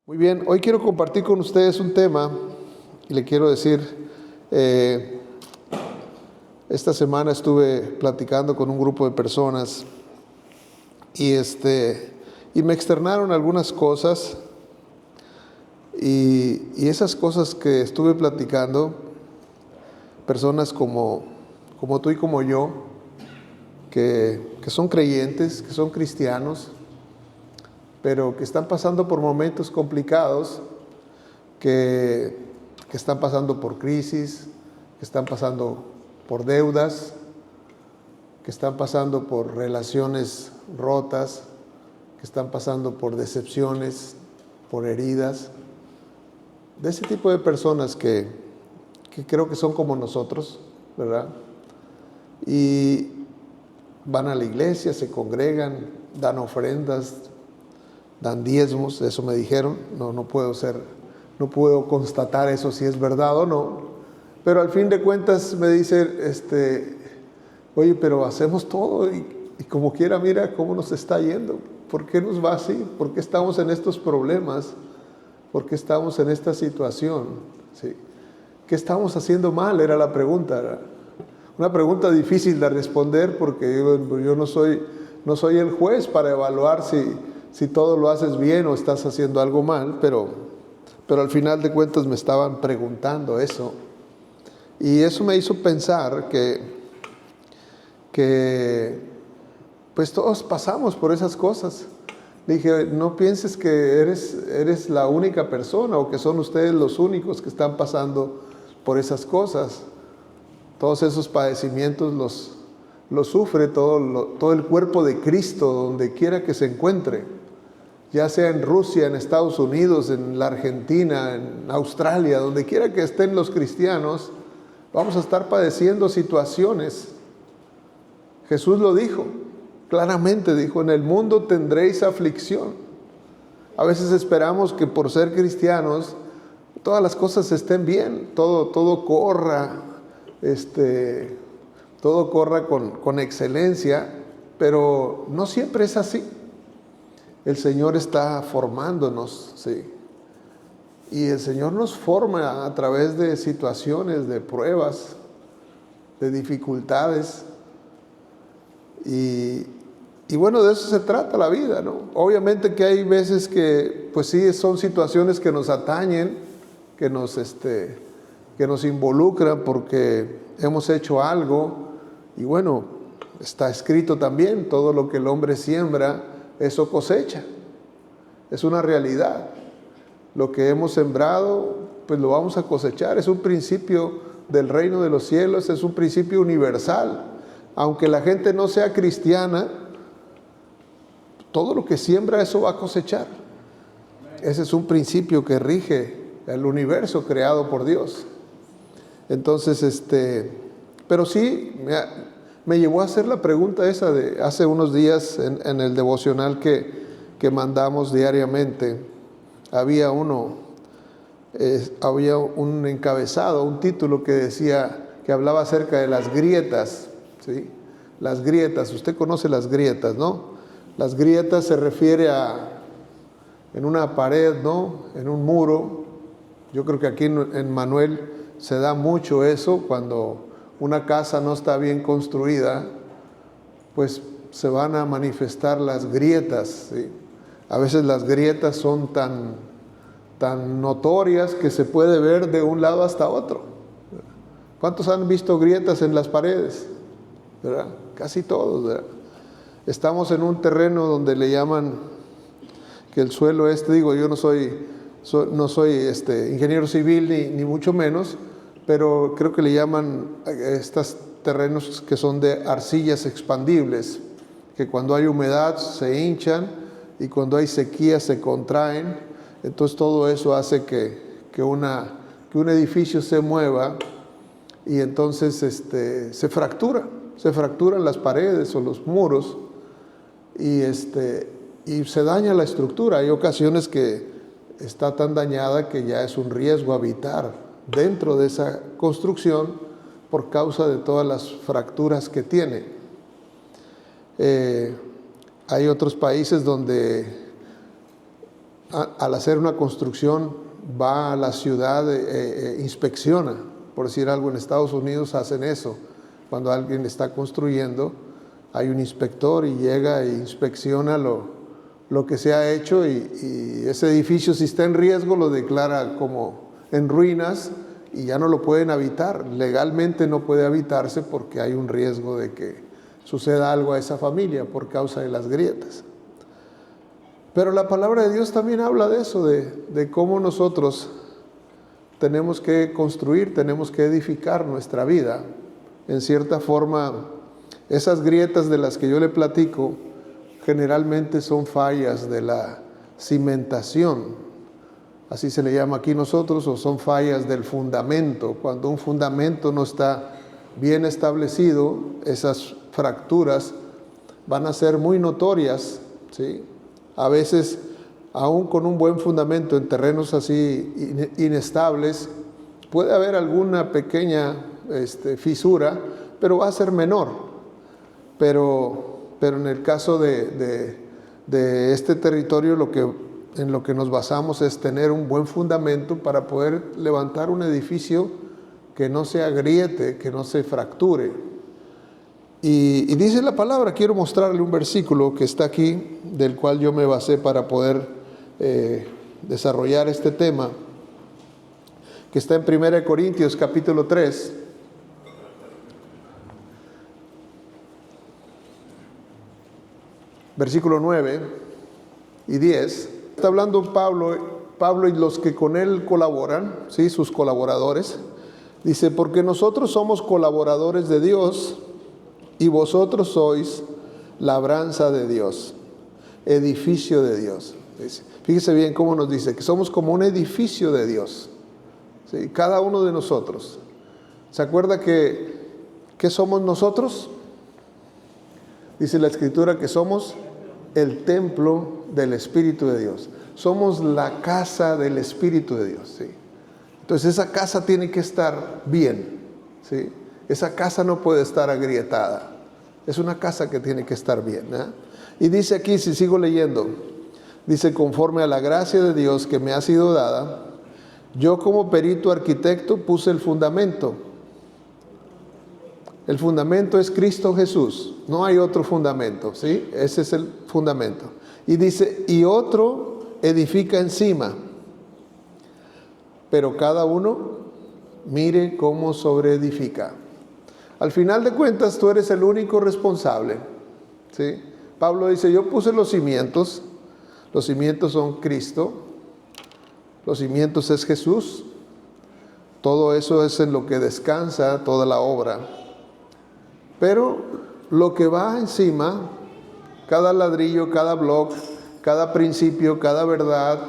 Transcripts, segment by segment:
Muy bien, hoy quiero compartir con ustedes un tema y le quiero decir, esta semana estuve platicando con un grupo de personas y, y me externaron algunas cosas y esas cosas que estuve platicando, personas como tú y como yo, que son creyentes, que son cristianos, pero que están pasando por momentos complicados, que están pasando por crisis, que están pasando por deudas, que están pasando por relaciones rotas, que están pasando por decepciones, por heridas, de ese tipo de personas que creo que son como nosotros, ¿verdad? Y van a la iglesia, se congregan, dan ofrendas, dan diezmos, eso me dijeron, no puedo constatar eso si es verdad o no, pero al fin de cuentas me dice, oye, pero hacemos todo y como quiera, mira cómo nos está yendo. ¿Por qué nos va así? ¿Por qué estamos en estos problemas? ¿Por qué estamos en esta situación? ¿Sí? ¿Qué estamos haciendo mal? Era la pregunta. ¿Verdad? Una pregunta difícil de responder porque yo no soy el juez para evaluar si todo lo haces bien o estás haciendo algo mal, pero al final de cuentas me estaban preguntando eso. Y eso me hizo pensar que pues todos pasamos por esas cosas. Dije, no pienses que eres la única persona o que son ustedes los únicos que están pasando por esas cosas. Todos esos padecimientos los sufre todo el cuerpo de Cristo, donde quiera que se encuentre, ya sea en Rusia, en Estados Unidos, en la Argentina, en Australia, donde quiera que estén los cristianos, vamos a estar padeciendo situaciones. Jesús lo dijo, claramente dijo, en el mundo tendréis aflicción. A veces esperamos que por ser cristianos todas las cosas estén bien, todo corra, todo corra con excelencia, pero no siempre es así. El Señor está formándonos, sí. Y el Señor nos forma a través de situaciones, de pruebas, de dificultades. Y bueno, de eso se trata la vida, ¿no? Obviamente que hay veces que, pues sí, son situaciones que nos atañen, que nos involucran porque hemos hecho algo. Y bueno, está escrito también, todo lo que el hombre siembra, eso cosecha. Es una realidad. Lo que hemos sembrado, pues lo vamos a cosechar. Es un principio del reino de los cielos, es un principio universal. Aunque la gente no sea cristiana, todo lo que siembra, eso va a cosechar. Ese es un principio que rige el universo creado por Dios. Entonces, pero sí, me llevó a hacer la pregunta esa de hace unos días en el devocional que mandamos diariamente. Había un encabezado, un título que decía, que hablaba acerca de las grietas, ¿sí? Las grietas, usted conoce las grietas, ¿no? Las grietas se refiere en una pared, ¿no? En un muro. Yo creo que aquí en Manuel se da mucho eso, cuando una casa no está bien construida, pues se van a manifestar las grietas, ¿sí? A veces las grietas son tan notorias que se puede ver de un lado hasta otro. ¿Cuántos han visto grietas en las paredes? ¿Verdad? Casi todos, ¿verdad? Estamos en un terreno donde le llaman que el suelo digo, yo no soy ingeniero civil ni mucho menos, pero creo que le llaman estos terrenos que son de arcillas expandibles, que cuando hay humedad se hinchan y cuando hay sequía se contraen. Entonces todo eso hace que un edificio se mueva y entonces se fracturan las paredes o los muros y se daña la estructura. Hay ocasiones que está tan dañada que ya es un riesgo habitar dentro de esa construcción por causa de todas las fracturas que tiene. Hay otros países donde al hacer una construcción va a la ciudad, inspecciona, por decir algo, en Estados Unidos hacen eso. Cuando alguien está construyendo, hay un inspector y llega e inspecciona lo que se ha hecho y ese edificio, si está en riesgo, lo declara como en ruinas y ya no lo pueden habitar. Legalmente no puede habitarse porque hay un riesgo de que suceda algo a esa familia por causa de las grietas. Pero la palabra de Dios también habla de eso, de cómo nosotros tenemos que construir, tenemos que edificar nuestra vida. En cierta forma, esas grietas de las que yo le platico, generalmente son fallas de la cimentación, así se le llama aquí nosotros, o son fallas del fundamento. Cuando un fundamento no está bien establecido, esas fracturas van a ser muy notorias, ¿sí? A veces, aún con un buen fundamento en terrenos así inestables, puede haber alguna pequeña fisura, pero va a ser menor. Pero en el caso de este territorio, en lo que nos basamos es tener un buen fundamento para poder levantar un edificio que no se agriete, que no se fracture. Y dice la palabra, quiero mostrarle un versículo que está aquí, del cual yo me basé para poder desarrollar este tema, que está en 1 Corintios capítulo 3. Versículo 9 y 10. Está hablando Pablo y los que con él colaboran, ¿sí? Sus colaboradores. Dice, porque nosotros somos colaboradores de Dios y vosotros sois labranza de Dios, edificio de Dios. Dice, fíjese bien cómo nos dice, que somos como un edificio de Dios, ¿sí? Cada uno de nosotros. ¿Se acuerda ¿qué somos nosotros? Dice la Escritura que somos el templo del Espíritu de Dios. Somos la casa del Espíritu de Dios, ¿sí? Entonces esa casa tiene que estar bien, ¿sí? Esa casa no puede estar agrietada. Es una casa que tiene que estar bien, ¿eh? Y dice aquí, si sigo leyendo, dice, conforme a la gracia de Dios que me ha sido dada, yo como perito arquitecto puse el fundamento. El fundamento es Cristo Jesús, no hay otro fundamento, ¿sí? Ese es el fundamento. Y dice, y otro edifica encima, pero cada uno mire cómo sobreedifica. Al final de cuentas, tú eres el único responsable, ¿sí? Pablo dice, yo puse los cimientos son Cristo, los cimientos es Jesús, todo eso es en lo que descansa toda la obra. Pero lo que va encima, cada ladrillo, cada bloque, cada principio, cada verdad,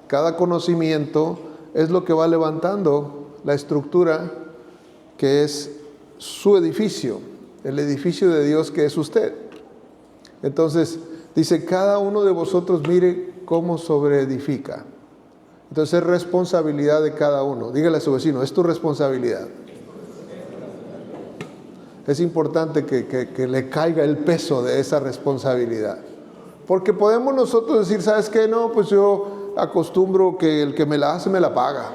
cada conocimiento, es lo que va levantando la estructura que es su edificio, el edificio de Dios que es usted. Entonces, dice, cada uno de vosotros mire cómo sobreedifica. Entonces es responsabilidad de cada uno. Dígale a su vecino, es tu responsabilidad. Es importante que le caiga el peso de esa responsabilidad. Porque podemos nosotros decir, ¿sabes qué? No, pues yo acostumbro que el que me la hace, me la paga.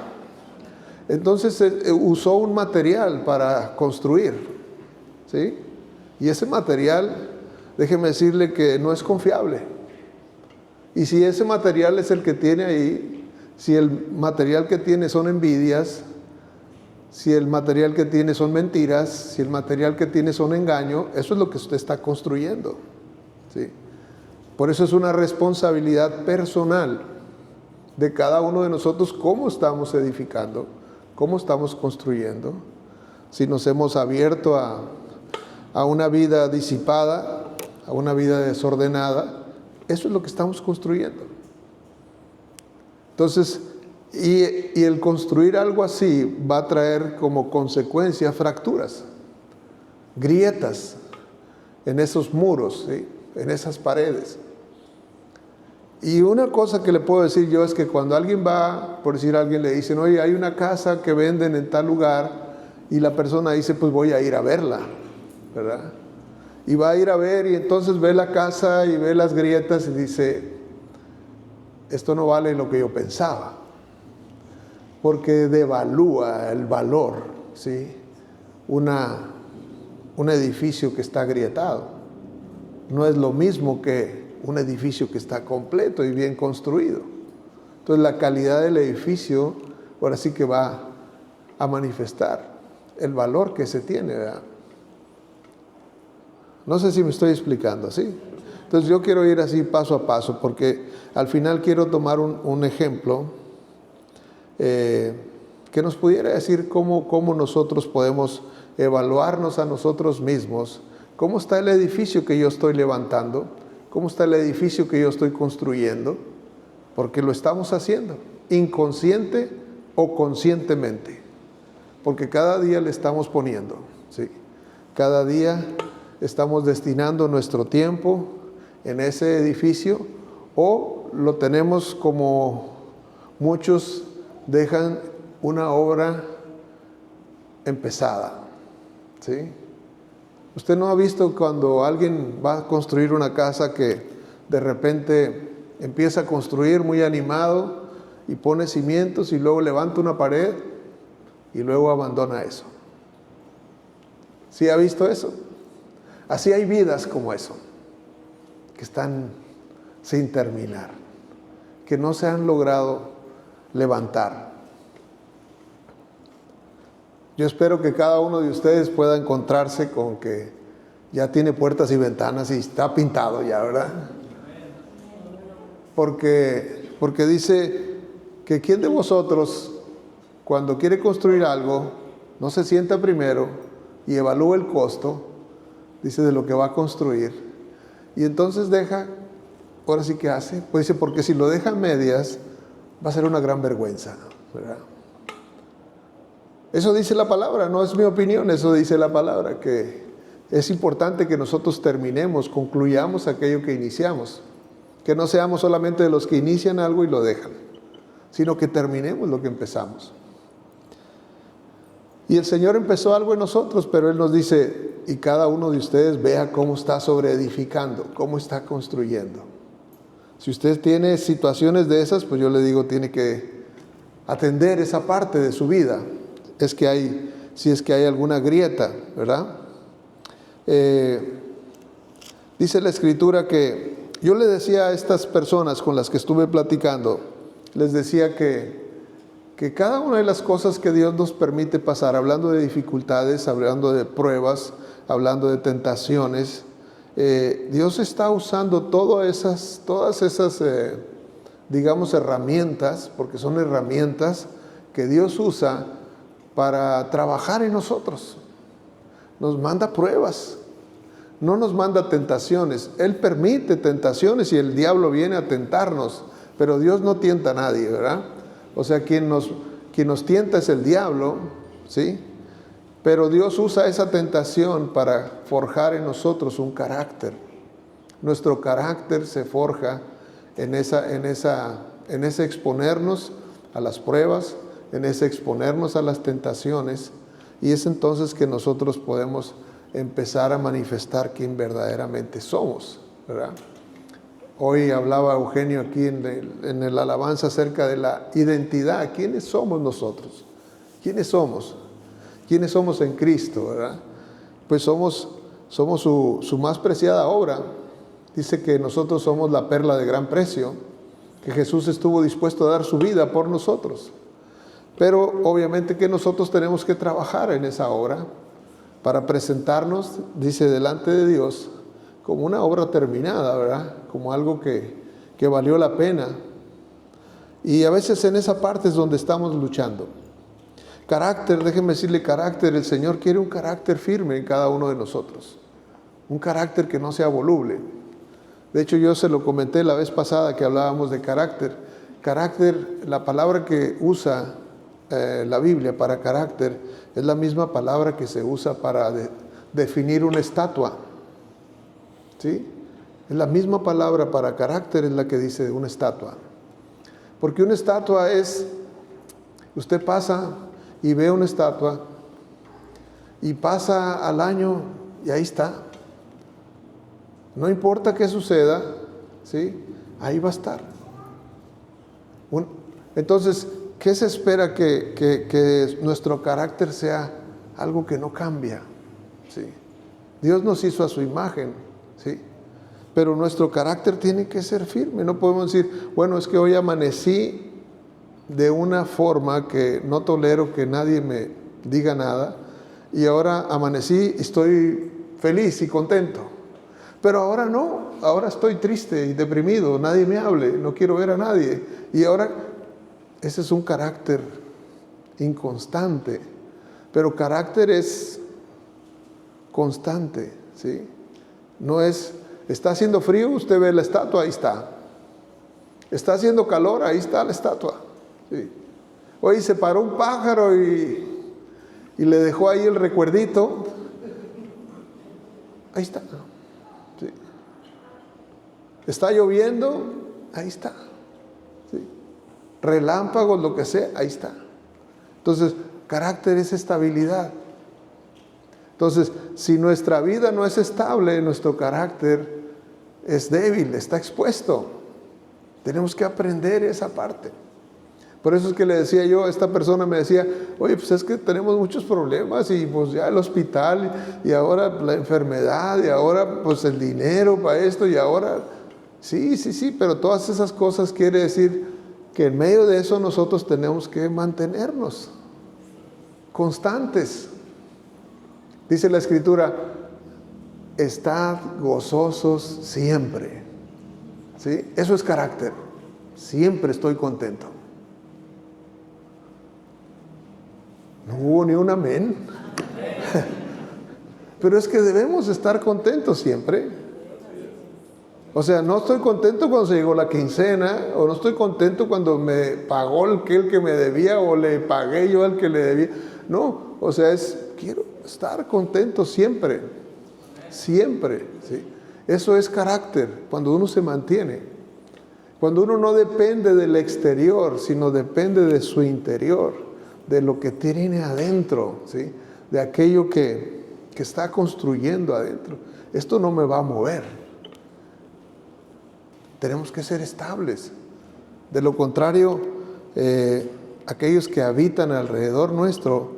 Entonces usó un material para construir, ¿sí? Y ese material, déjeme decirle que no es confiable. Y si ese material es el que tiene ahí, si el material que tiene son envidias, si el material que tiene son mentiras, si el material que tiene son engaño, eso es lo que usted está construyendo, ¿sí? Por eso es una responsabilidad personal de cada uno de nosotros cómo estamos edificando, cómo estamos construyendo. Si nos hemos abierto a una vida disipada, a una vida desordenada, eso es lo que estamos construyendo. Entonces, y el construir algo así va a traer como consecuencia fracturas, grietas en esos muros, ¿sí? En esas paredes. Y una cosa que le puedo decir yo es que cuando alguien va, por decir, alguien le dicen, oye, hay una casa que venden en tal lugar, y la persona dice, pues voy a ir a verla, ¿verdad? Y va a ir a ver, y entonces ve la casa y ve las grietas y dice, esto no vale lo que yo pensaba, porque devalúa el valor, ¿sí? Un edificio que está agrietado. No es lo mismo que un edificio que está completo y bien construido. Entonces la calidad del edificio ahora sí que va a manifestar el valor que se tiene, ¿verdad? No sé si me estoy explicando, ¿sí? Entonces yo quiero ir así paso a paso, porque al final quiero tomar un ejemplo que nos pudiera decir cómo nosotros podemos evaluarnos a nosotros mismos, cómo está el edificio que yo estoy levantando, cómo está el edificio que yo estoy construyendo, porque lo estamos haciendo, inconsciente o conscientemente, porque cada día le estamos poniendo, ¿sí? Cada día estamos destinando nuestro tiempo en ese edificio, o lo tenemos como muchos dejan una obra empezada, ¿sí? Usted no ha visto cuando alguien va a construir una casa que de repente empieza a construir muy animado y pone cimientos y luego levanta una pared y luego abandona eso. ¿Sí ha visto eso? Así hay vidas como eso, que están sin terminar, que no se han logrado levantar. Yo espero que cada uno de ustedes pueda encontrarse con que ya tiene puertas y ventanas y está pintado ya, ¿verdad? Porque dice que ¿quién de vosotros cuando quiere construir algo no se sienta primero y evalúa el costo, dice, de lo que va a construir, y entonces deja, ahora sí que hace, pues dice, porque si lo deja a medias va a ser una gran vergüenza, ¿verdad? Eso dice la palabra, no es mi opinión, eso dice la palabra, que es importante que nosotros terminemos, concluyamos aquello que iniciamos, que no seamos solamente de los que inician algo y lo dejan, sino que terminemos lo que empezamos. Y el Señor empezó algo en nosotros, pero Él nos dice, y cada uno de ustedes vea cómo está sobreedificando, cómo está construyendo. Si usted tiene situaciones de esas, pues yo le digo, tiene que atender esa parte de su vida. Si es que hay alguna grieta, ¿verdad? Dice la Escritura que yo le decía a estas personas con las que estuve platicando, les decía que cada una de las cosas que Dios nos permite pasar, hablando de dificultades, hablando de pruebas, hablando de tentaciones, Dios está usando todas esas digamos, herramientas, porque son herramientas que Dios usa para trabajar en nosotros. Nos manda pruebas, no nos manda tentaciones. Él permite tentaciones y el diablo viene a tentarnos, pero Dios no tienta a nadie, ¿verdad? O sea, quien nos tienta es el diablo, ¿sí? Pero Dios usa esa tentación para forjar en nosotros un carácter. Nuestro carácter se forja en ese exponernos a las pruebas, en ese exponernos a las tentaciones, y es entonces que nosotros podemos empezar a manifestar quién verdaderamente somos, ¿verdad? Hoy hablaba Eugenio aquí en el alabanza acerca de la identidad. ¿Quiénes somos nosotros? ¿Quiénes somos? ¿Quiénes somos en Cristo, verdad? Pues somos su más preciada obra. Dice que nosotros somos la perla de gran precio, que Jesús estuvo dispuesto a dar su vida por nosotros. Pero obviamente que nosotros tenemos que trabajar en esa obra para presentarnos, dice, delante de Dios como una obra terminada, ¿verdad? Como algo que valió la pena. Y a veces en esa parte es donde estamos luchando. Carácter, déjenme decirle carácter, el Señor quiere un carácter firme en cada uno de nosotros. Un carácter que no sea voluble. De hecho, yo se lo comenté la vez pasada que hablábamos de carácter. Carácter, la palabra que usa la Biblia para carácter es la misma palabra que se usa para definir una estatua. ¿Sí? Es la misma palabra para carácter, es la que dice una estatua. Porque una estatua es, usted pasa y ve una estatua y pasa al año y ahí está. No importa qué suceda, ¿sí? Ahí va a estar. Entonces, ¿qué se espera? Que nuestro carácter sea algo que no cambia, ¿sí? Dios nos hizo a su imagen, ¿sí? Pero nuestro carácter tiene que ser firme. No podemos decir, bueno, es que hoy amanecí de una forma que no tolero que nadie me diga nada, y ahora amanecí y estoy feliz y contento. Pero ahora no, ahora estoy triste y deprimido, nadie me hable, no quiero ver a nadie. Y ahora, ese es un carácter inconstante. Pero carácter es constante, ¿sí? No es, está haciendo frío, usted ve la estatua, ahí está. Está haciendo calor, ahí está la estatua, ¿sí? Hoy se paró un pájaro y le dejó ahí el recuerdito, ahí está, ¿sí? Está lloviendo, ahí está, ¿sí? Relámpagos, lo que sea, ahí está. Entonces, carácter es estabilidad. Entonces, si nuestra vida no es estable, nuestro carácter es débil, está expuesto. Tenemos que aprender esa parte. Por eso es que le decía yo, esta persona me decía, oye, pues es que tenemos muchos problemas y pues ya el hospital y ahora la enfermedad y ahora pues el dinero para esto y ahora... Sí, pero todas esas cosas quiere decir que en medio de eso nosotros tenemos que mantenernos constantes. Dice la Escritura, estad gozosos siempre, ¿sí? Eso es carácter. Siempre estoy contento. No hubo ni un amén. Pero es que debemos estar contentos siempre. O sea, no estoy contento cuando se llegó la quincena, o no estoy contento cuando me pagó el que me debía, o le pagué yo al que le debía. No, o sea, quiero estar contento siempre. Siempre, ¿sí? Eso es carácter, cuando uno se mantiene. Cuando uno no depende del exterior, sino depende de su interior, de lo que tiene adentro, ¿sí? De aquello que está construyendo adentro. Esto no me va a mover. Tenemos que ser estables. De lo contrario, aquellos que habitan alrededor nuestro,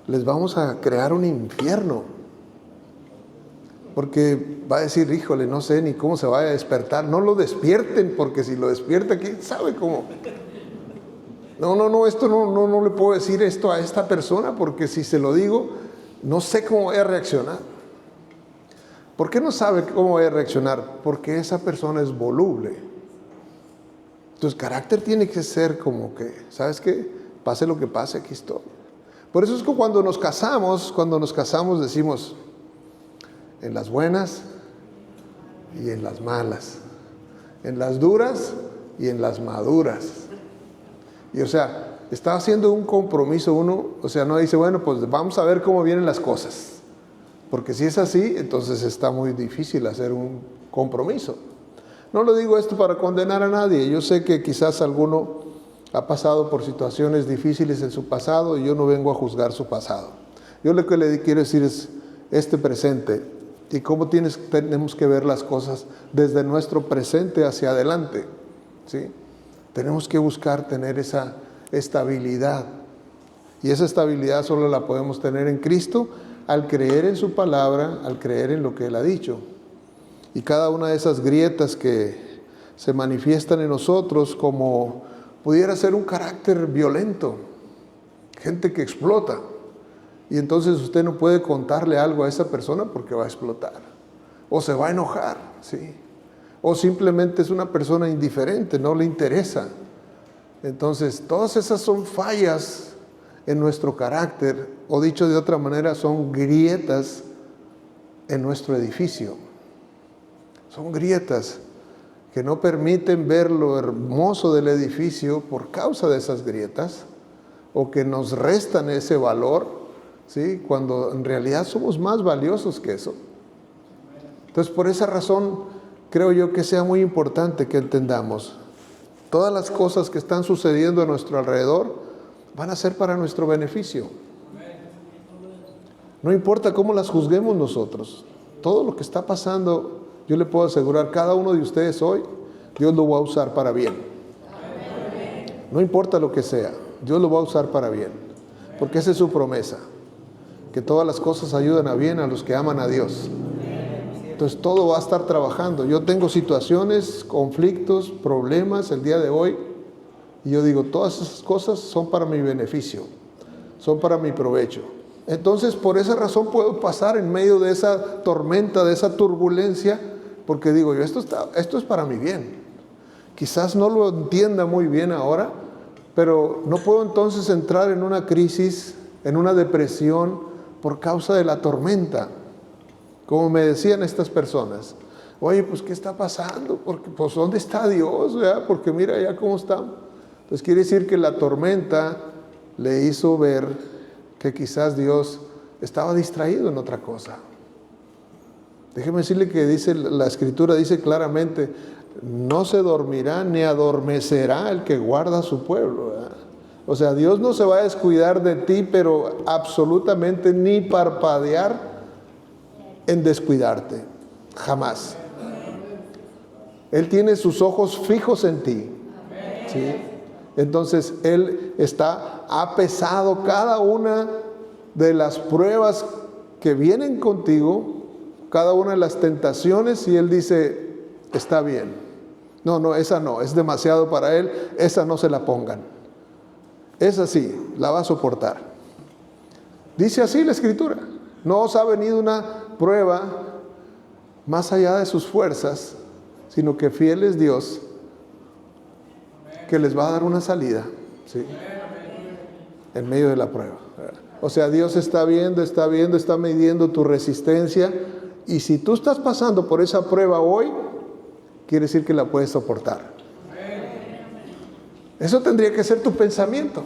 les vamos a crear un infierno. Porque va a decir, híjole, no sé ni cómo se vaya a despertar. No lo despierten, porque si lo despierta, ¿quién sabe cómo? No, esto no le puedo decir esto a esta persona, porque si se lo digo, no sé cómo voy a reaccionar. ¿Por qué no sabe cómo voy a reaccionar? Porque esa persona es voluble. Entonces, carácter tiene que ser como que, ¿sabes qué? Pase lo que pase, aquí estoy. Por eso es que cuando nos casamos decimos, en las buenas y en las malas, en las duras y en las maduras. Y o sea, está haciendo un compromiso uno, o sea, no dice, bueno, pues vamos a ver cómo vienen las cosas. Porque si es así, entonces está muy difícil hacer un compromiso. No lo digo esto para condenar a nadie. Yo sé que quizás alguno ha pasado por situaciones difíciles en su pasado y yo no vengo a juzgar su pasado. Yo lo que le quiero decir es este presente y cómo tenemos que ver las cosas desde nuestro presente hacia adelante, ¿sí? Tenemos que buscar tener esa estabilidad. Y esa estabilidad solo la podemos tener en Cristo, al creer en su palabra, al creer en lo que Él ha dicho. Y cada una de esas grietas que se manifiestan en nosotros, como pudiera ser un carácter violento, gente que explota, y entonces usted no puede contarle algo a esa persona porque va a explotar, o se va a enojar, ¿sí? O simplemente es una persona indiferente, no le interesa. Entonces, todas esas son fallas en nuestro carácter, o dicho de otra manera, son grietas en nuestro edificio. Son grietas que no permiten ver lo hermoso del edificio por causa de esas grietas, o que nos restan ese valor, ¿sí? Cuando en realidad somos más valiosos que eso. Entonces, por esa razón, creo yo que sea muy importante que entendamos todas las cosas que están sucediendo a nuestro alrededor van a ser para nuestro beneficio. No importa cómo las juzguemos nosotros. Todo lo que está pasando, yo le puedo asegurar, cada uno de ustedes hoy, Dios lo va a usar para bien. No importa lo que sea, Dios lo va a usar para bien, porque esa es su promesa, que todas las cosas ayudan a bien a los que aman a Dios. Entonces todo va a estar trabajando. Yo tengo situaciones, conflictos, problemas el día de hoy, y yo digo, todas esas cosas son para mi beneficio, son para mi provecho. Entonces por esa razón puedo pasar en medio de esa tormenta, de esa turbulencia, porque digo yo, esto es para mi bien. Quizás no lo entienda muy bien ahora, pero no puedo entonces entrar en una crisis, en una depresión por causa de la tormenta. Como me decían estas personas, oye, pues ¿qué está pasando? Porque, pues ¿dónde está Dios? ¿Verdad? Porque mira ya cómo está. Entonces quiere decir que la tormenta le hizo ver que quizás Dios estaba distraído en otra cosa. Déjeme decirle que dice, la Escritura dice claramente, no se dormirá ni adormecerá el que guarda a su pueblo, ¿verdad? O sea, Dios no se va a descuidar de ti, pero absolutamente ni parpadear en descuidarte, jamás. Él tiene sus ojos fijos en ti, ¿sí? Entonces Él ha pesado cada una de las pruebas que vienen contigo, cada una de las tentaciones, y Él dice, está bien. No, esa no, es demasiado para Él, esa no se la pongan. Esa sí, la va a soportar. Dice así la Escritura, no os ha venido una prueba más allá de sus fuerzas, sino que fiel es Dios, que les va a dar una salida, ¿sí? En medio de la prueba. O sea, Dios está viendo, está midiendo tu resistencia, y si tú estás pasando por esa prueba hoy, quiere decir que la puedes soportar. Eso tendría que ser tu pensamiento.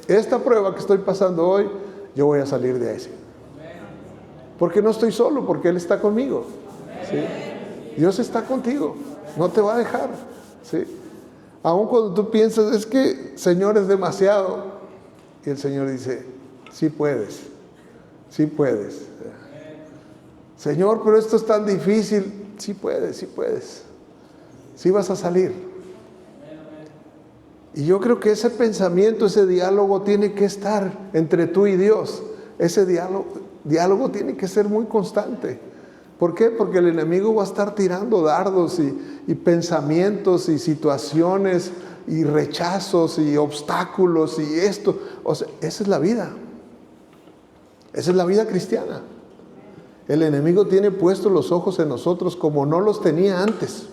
Esta prueba que estoy pasando hoy, yo voy a salir de ahí. Porque no estoy solo, porque Él está conmigo, ¿sí? Dios está contigo, no te va a dejar, ¿sí? Aun cuando tú piensas, es que Señor es demasiado, y el Señor dice, sí puedes, sí puedes. Señor, pero esto es tan difícil, sí puedes, sí vas a salir. Y yo creo que ese pensamiento, ese diálogo tiene que estar entre tú y Dios. Ese diálogo tiene que ser muy constante. ¿Por qué? Porque el enemigo va a estar tirando dardos y pensamientos y situaciones y rechazos y obstáculos y esto. O sea, esa es la vida. Esa es la vida cristiana. El enemigo tiene puestos los ojos en nosotros como no los tenía antes.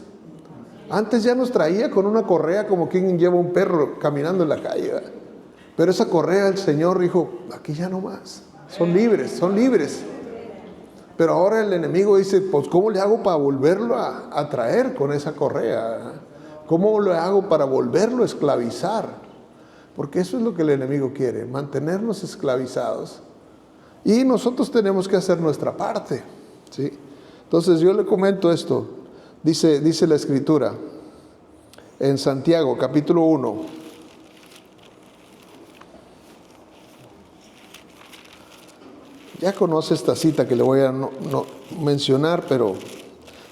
Antes ya nos traía con una correa como quien lleva un perro caminando en la calle, ¿verdad? Pero esa correa el Señor dijo, aquí ya no más. Son libres. Pero ahora el enemigo dice, pues ¿cómo le hago para volverlo a traer con esa correa? ¿Cómo le hago para volverlo a esclavizar? Porque eso es lo que el enemigo quiere, mantenernos esclavizados. Y nosotros tenemos que hacer nuestra parte, ¿sí? Entonces yo le comento esto, dice la Escritura, en Santiago capítulo 1. Ya conoce esta cita que le voy a no mencionar, pero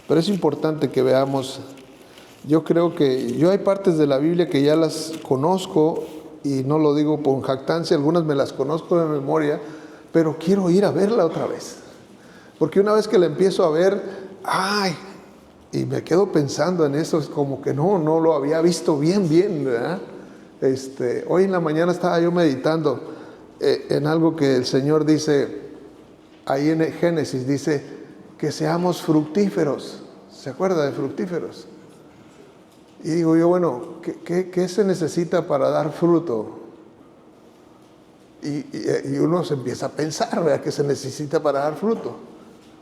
es importante que veamos. Yo creo que hay partes de la Biblia que ya las conozco, y no lo digo por jactancia, algunas me las conozco de memoria, pero quiero ir a verla otra vez. Porque una vez que la empiezo a ver, y me quedo pensando en eso, es como que no lo había visto bien, ¿verdad? Hoy en la mañana estaba yo meditando en algo que el Señor dice, ahí en Génesis dice, que seamos fructíferos. ¿Se acuerda de fructíferos? Y digo yo, bueno, ¿qué se necesita para dar fruto? Y uno se empieza a pensar, ¿verdad? ¿Qué se necesita para dar fruto?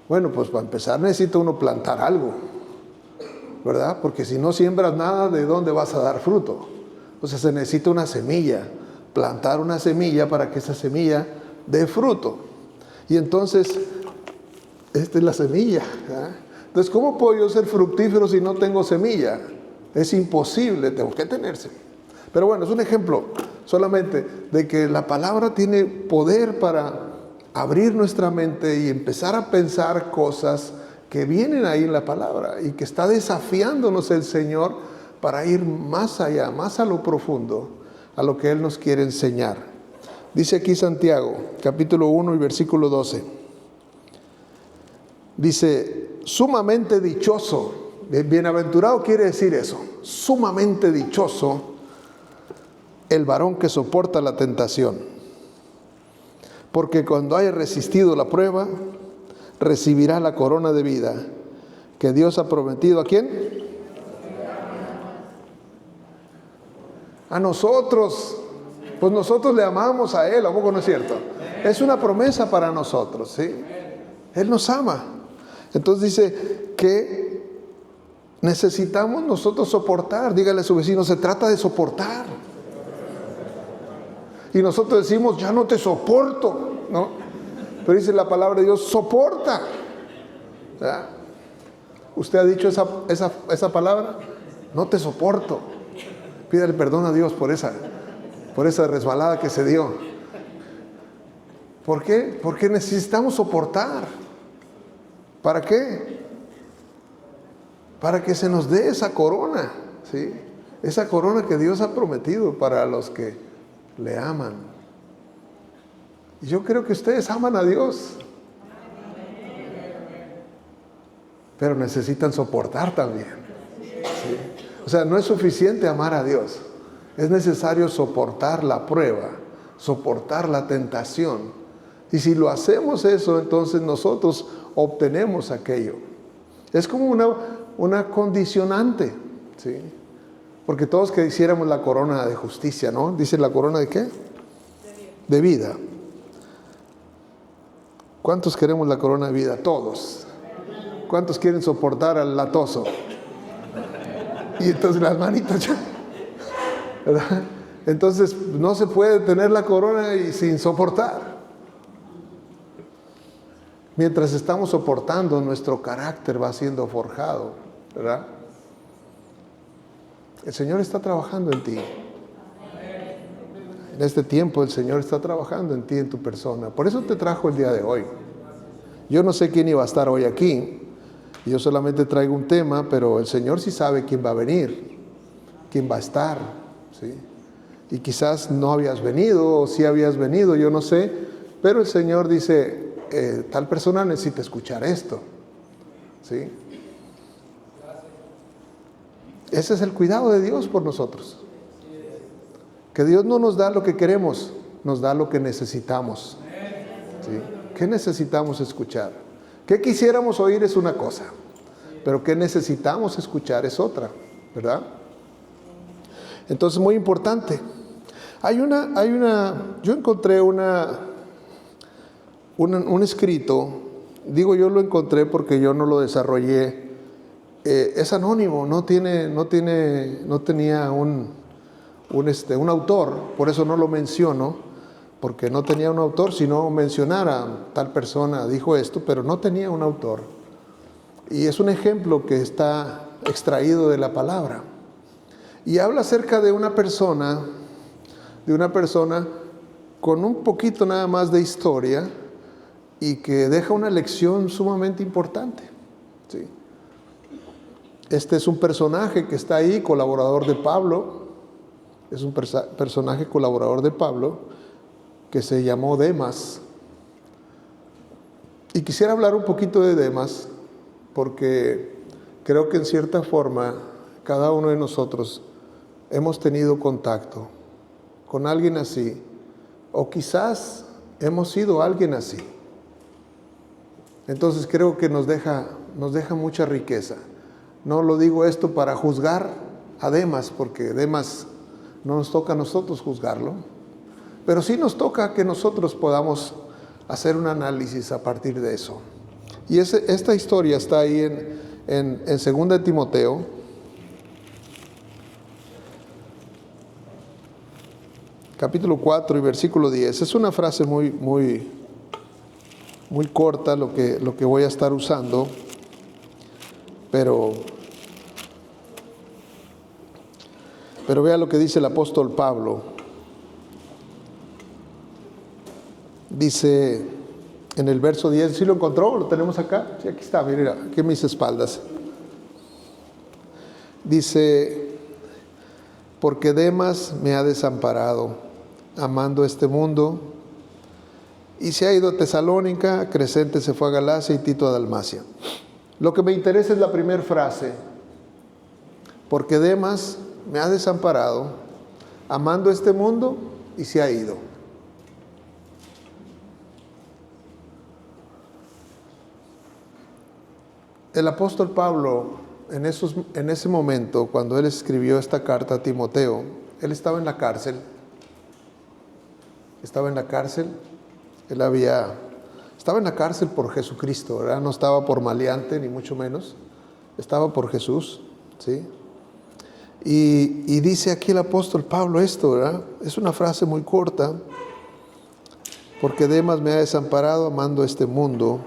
Bueno, pues para empezar necesita uno plantar algo, ¿verdad? Porque si no siembras nada, ¿de dónde vas a dar fruto? O sea, se necesita una semilla, plantar una semilla para que esa semilla dé fruto. Y entonces, esta es la semilla, ¿verdad? Entonces, ¿cómo puedo yo ser fructífero si no tengo semilla? Es imposible, tengo que tener semilla. Pero bueno, es un ejemplo solamente de que la palabra tiene poder para abrir nuestra mente y empezar a pensar cosas que vienen ahí en la palabra y que está desafiándonos el Señor para ir más allá, más a lo profundo, a lo que Él nos quiere enseñar. Dice aquí Santiago, capítulo 1 y versículo 12. Dice, sumamente dichoso, bienaventurado quiere decir eso, sumamente dichoso el varón que soporta la tentación, porque cuando haya resistido la prueba, recibirá la corona de vida que Dios ha prometido. ¿A quién? A nosotros. Pues nosotros le amamos a Él, ¿a poco no es cierto? Es una promesa para nosotros, ¿sí? Él nos ama. Entonces dice que necesitamos nosotros soportar. Dígale a su vecino, se trata de soportar. Y nosotros decimos, ya no te soporto, ¿no? Pero dice la palabra de Dios, soporta. ¿Verdad? ¿Usted ha dicho esa palabra? No te soporto. Pídale perdón a Dios por esa resbalada que se dio. ¿Por qué? Porque necesitamos soportar. ¿Para qué? Para que se nos dé esa corona, ¿sí? Esa corona que Dios ha prometido para los que le aman. Y yo creo que ustedes aman a Dios, pero necesitan soportar también, ¿sí? O sea, no es suficiente amar a Dios, es necesario soportar la prueba, soportar la tentación. Y si lo hacemos eso, entonces nosotros obtenemos aquello. Es como una condicionante, ¿sí? Porque todos quisiéramos la corona de justicia, ¿no? Dice, ¿la corona de qué? De vida. ¿Cuántos queremos la corona de vida? Todos. ¿Cuántos quieren soportar al latoso? Y entonces las manitas ya, ¿verdad? Entonces no se puede tener la corona y sin soportar. Mientras estamos soportando, nuestro carácter va siendo forjado, ¿verdad? El Señor está trabajando en ti. En este tiempo el Señor está trabajando en ti, en tu persona. Por eso te trajo el día de hoy. Yo no sé quién iba a estar hoy aquí. Yo solamente traigo un tema, pero el Señor sí sabe quién va a venir, quién va a estar, ¿sí? Y quizás no habías venido, o sí habías venido, yo no sé. Pero el Señor dice, tal persona necesita escuchar esto, ¿sí? Ese es el cuidado de Dios por nosotros. Que Dios no nos da lo que queremos, nos da lo que necesitamos, ¿sí? ¿Qué necesitamos escuchar? ¿Qué quisiéramos oír es una cosa? Pero ¿qué necesitamos escuchar es otra? ¿Verdad? Entonces, muy importante. Yo encontré un escrito, digo yo lo encontré porque yo no lo desarrollé. Es anónimo, no tenía un autor, por eso no lo menciono, porque no tenía un autor. Si no mencionara tal persona dijo esto, pero no tenía un autor. Y es un ejemplo que está extraído de la palabra. Y habla acerca de una persona con un poquito nada más de historia y que deja una lección sumamente importante, ¿sí? Este es un personaje que está ahí, colaborador de Pablo. Es un personaje colaborador de Pablo que se llamó Demas. Y quisiera hablar un poquito de Demas porque creo que en cierta forma cada uno de nosotros hemos tenido contacto con alguien así, o quizás hemos sido alguien así. Entonces creo que nos deja mucha riqueza. No lo digo esto para juzgar a Demas, porque Demas no nos toca a nosotros juzgarlo, pero sí nos toca que nosotros podamos hacer un análisis a partir de eso. Y esta historia está ahí en 2 Timoteo, capítulo 4 y versículo 10. Es una frase muy corta lo que voy a estar usando, pero vea lo que dice el apóstol Pablo. Dice en el verso 10, ¿sí lo encontró? ¿Lo tenemos acá? Sí, aquí está, mira, aquí en mis espaldas. Dice, porque Demas me ha desamparado, amando este mundo, y se ha ido a Tesalónica, Crescente se fue a Galacia y Tito a Dalmacia. Lo que me interesa es la primera frase, porque Demas me ha desamparado, amando este mundo, y se ha ido. El apóstol Pablo, en ese momento, cuando él escribió esta carta a Timoteo, él estaba en la cárcel. Estaba en la cárcel. Estaba en la cárcel por Jesucristo, ¿verdad? No estaba por maleante, ni mucho menos. Estaba por Jesús, ¿sí? Y dice aquí el apóstol Pablo esto, ¿verdad? Es una frase muy corta. Porque Demas me ha desamparado, amando este mundo.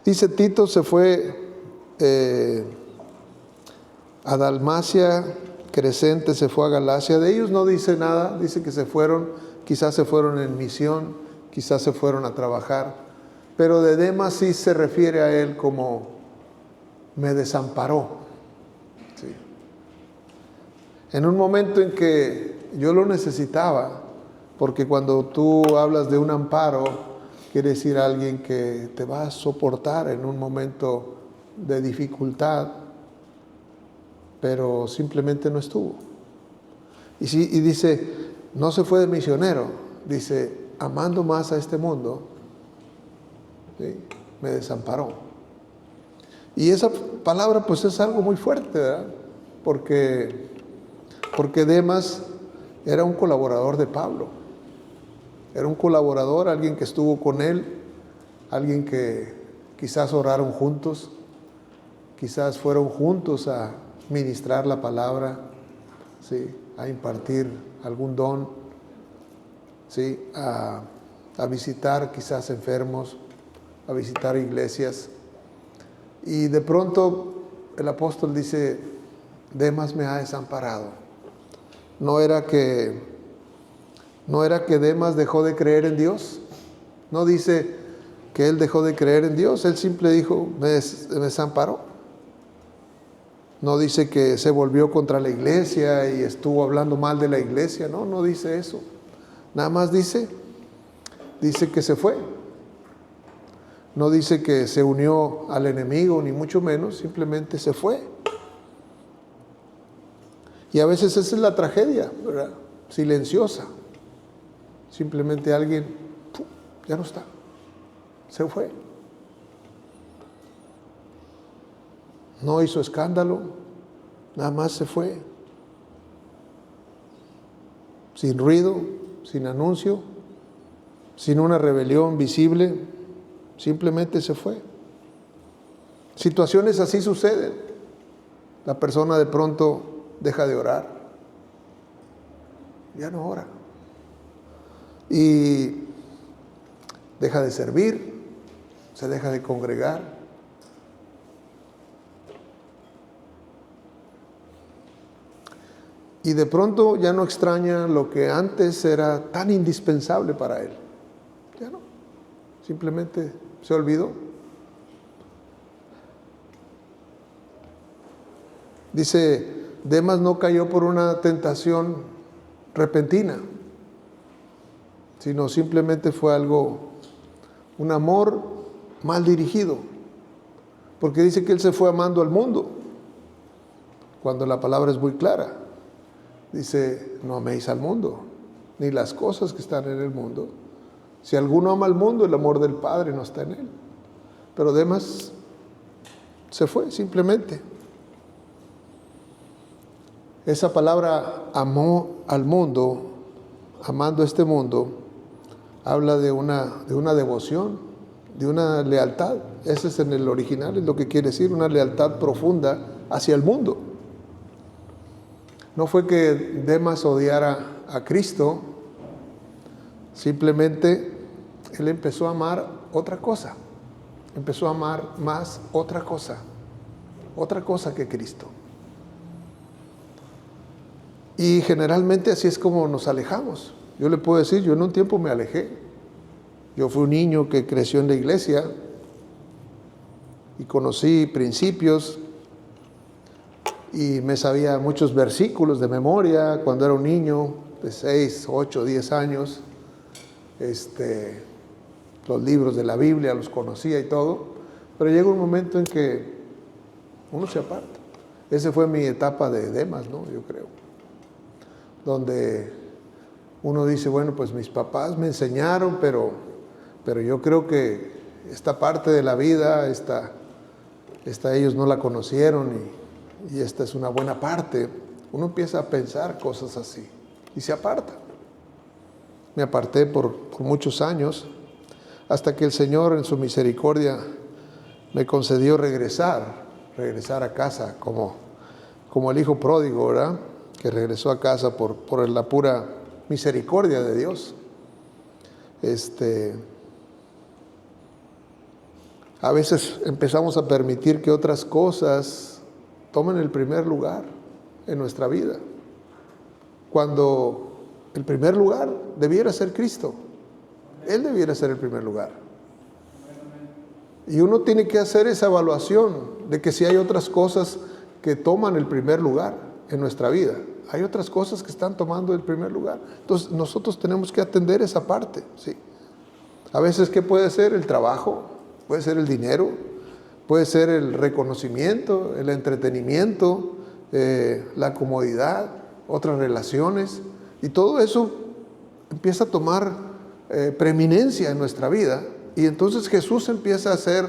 Dice, Tito se fue a Dalmacia, Crescente se fue a Galacia. De ellos no dice nada, dice que se fueron, quizás se fueron en misión, quizás se fueron a trabajar. Pero de Demas sí se refiere a él como me desamparó. Sí. En un momento en que yo lo necesitaba, porque cuando tú hablas de un amparo, quiere decir alguien que te va a soportar en un momento de dificultad, pero simplemente no estuvo. Y dice, no se fue de misionero, dice, amando más a este mundo, ¿sí? Me desamparó. Y esa palabra pues es algo muy fuerte, ¿verdad? Porque Demas era un colaborador de Pablo. Era un colaborador, alguien que estuvo con él, alguien que quizás oraron juntos, quizás fueron juntos a ministrar la palabra, ¿sí? A impartir algún don, ¿sí? A visitar quizás enfermos, a visitar iglesias. Y de pronto el apóstol dice, Demas me ha desamparado. No era que Demas dejó de creer en Dios. No dice que él dejó de creer en Dios. Él simple dijo, me desamparó. No dice que se volvió contra la iglesia y estuvo hablando mal de la iglesia. No dice eso. Nada más dice que se fue. No dice que se unió al enemigo, ni mucho menos. Simplemente se fue. Y a veces esa es la tragedia, ¿verdad? Silenciosa. Simplemente alguien, ¡pum!, ya no está, se fue. No hizo escándalo, nada más se fue. Sin ruido, sin anuncio, sin una rebelión visible, simplemente se fue. Situaciones así suceden. La persona de pronto deja de orar, ya no ora. Y deja de servir, se deja de congregar. Y de pronto ya no extraña lo que antes era tan indispensable para él. Ya no, simplemente se olvidó. Dice, Demas no cayó por una tentación repentina, sino simplemente fue un amor mal dirigido, porque dice que él se fue amando al mundo, cuando la palabra es muy clara. Dice, no améis al mundo, ni las cosas que están en el mundo. Si alguno ama al mundo, el amor del Padre no está en él. Pero Demas se fue simplemente. Esa palabra amó al mundo, amando este mundo, habla de una devoción, de una lealtad. Ese es en el original, es lo que quiere decir, una lealtad profunda hacia el mundo. No fue que Demas odiara a Cristo, simplemente él empezó a amar otra cosa, empezó a amar más otra cosa que Cristo. Y generalmente así es como nos alejamos. Yo le puedo decir, yo en un tiempo me alejé. Yo fui un niño que creció en la iglesia y conocí principios y me sabía muchos versículos de memoria cuando era un niño de 6, 8, 10 años. Los libros de la Biblia los conocía y todo, pero llega un momento en que uno se aparta. Esa fue mi etapa de Demas, ¿no? Yo creo. Donde uno dice, bueno, pues mis papás me enseñaron, pero yo creo que esta parte de la vida, esta ellos no la conocieron y esta es una buena parte. Uno empieza a pensar cosas así y se aparta. Me aparté por muchos años, hasta que el Señor en su misericordia me concedió regresar a casa, como el hijo pródigo, ¿verdad? Que regresó a casa por la pura misericordia de Dios. A veces empezamos a permitir que otras cosas tomen el primer lugar en nuestra vida, cuando el primer lugar debiera ser Cristo. Él debiera ser el primer lugar. Y uno tiene que hacer esa evaluación de que si hay otras cosas que toman el primer lugar en nuestra vida, hay otras cosas que están tomando el primer lugar. Entonces nosotros tenemos que atender esa parte, ¿sí? A veces, ¿qué puede ser? El trabajo, puede ser el dinero, puede ser el reconocimiento, el entretenimiento, la comodidad, otras relaciones, y todo eso empieza a tomar preeminencia en nuestra vida, y entonces Jesús empieza a ser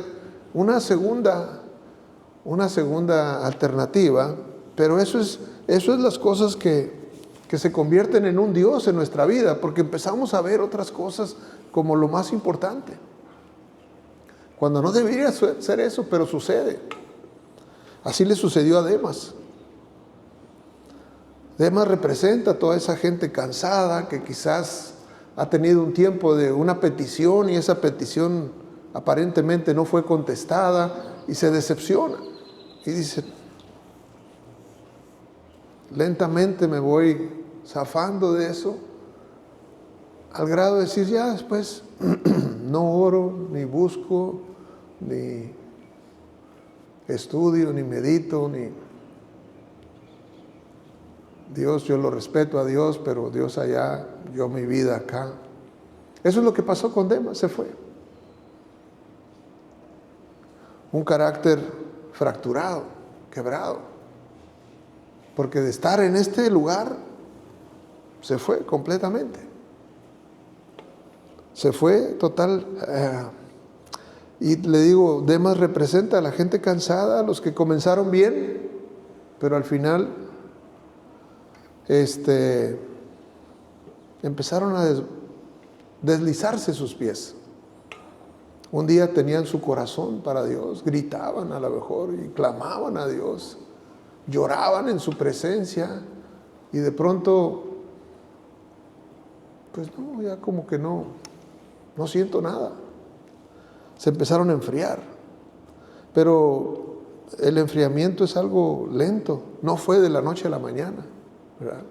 una segunda alternativa. Pero eso es las cosas que se convierten en un Dios en nuestra vida, porque empezamos a ver otras cosas como lo más importante, cuando no debería ser eso, pero sucede. Así le sucedió a Demas. Demas representa a toda esa gente cansada que quizás ha tenido un tiempo de una petición y esa petición aparentemente no fue contestada y se decepciona y dice, lentamente me voy zafando de eso, al grado de decir, ya después no oro, ni busco, ni estudio, ni medito, ni Dios, yo lo respeto a Dios, pero Dios allá, yo mi vida acá. Eso es lo que pasó con Demas, se fue. Un carácter fracturado, quebrado, porque de estar en este lugar se fue completamente. Se fue total. Y le digo, Demas representa a la gente cansada, a los que comenzaron bien, pero al final empezaron a deslizarse sus pies. Un día tenían su corazón para Dios, gritaban a lo mejor y clamaban a Dios, lloraban en su presencia, y de pronto, pues no, ya como que no siento nada. Se empezaron a enfriar, pero el enfriamiento es algo lento, no fue de la noche a la mañana, ¿verdad?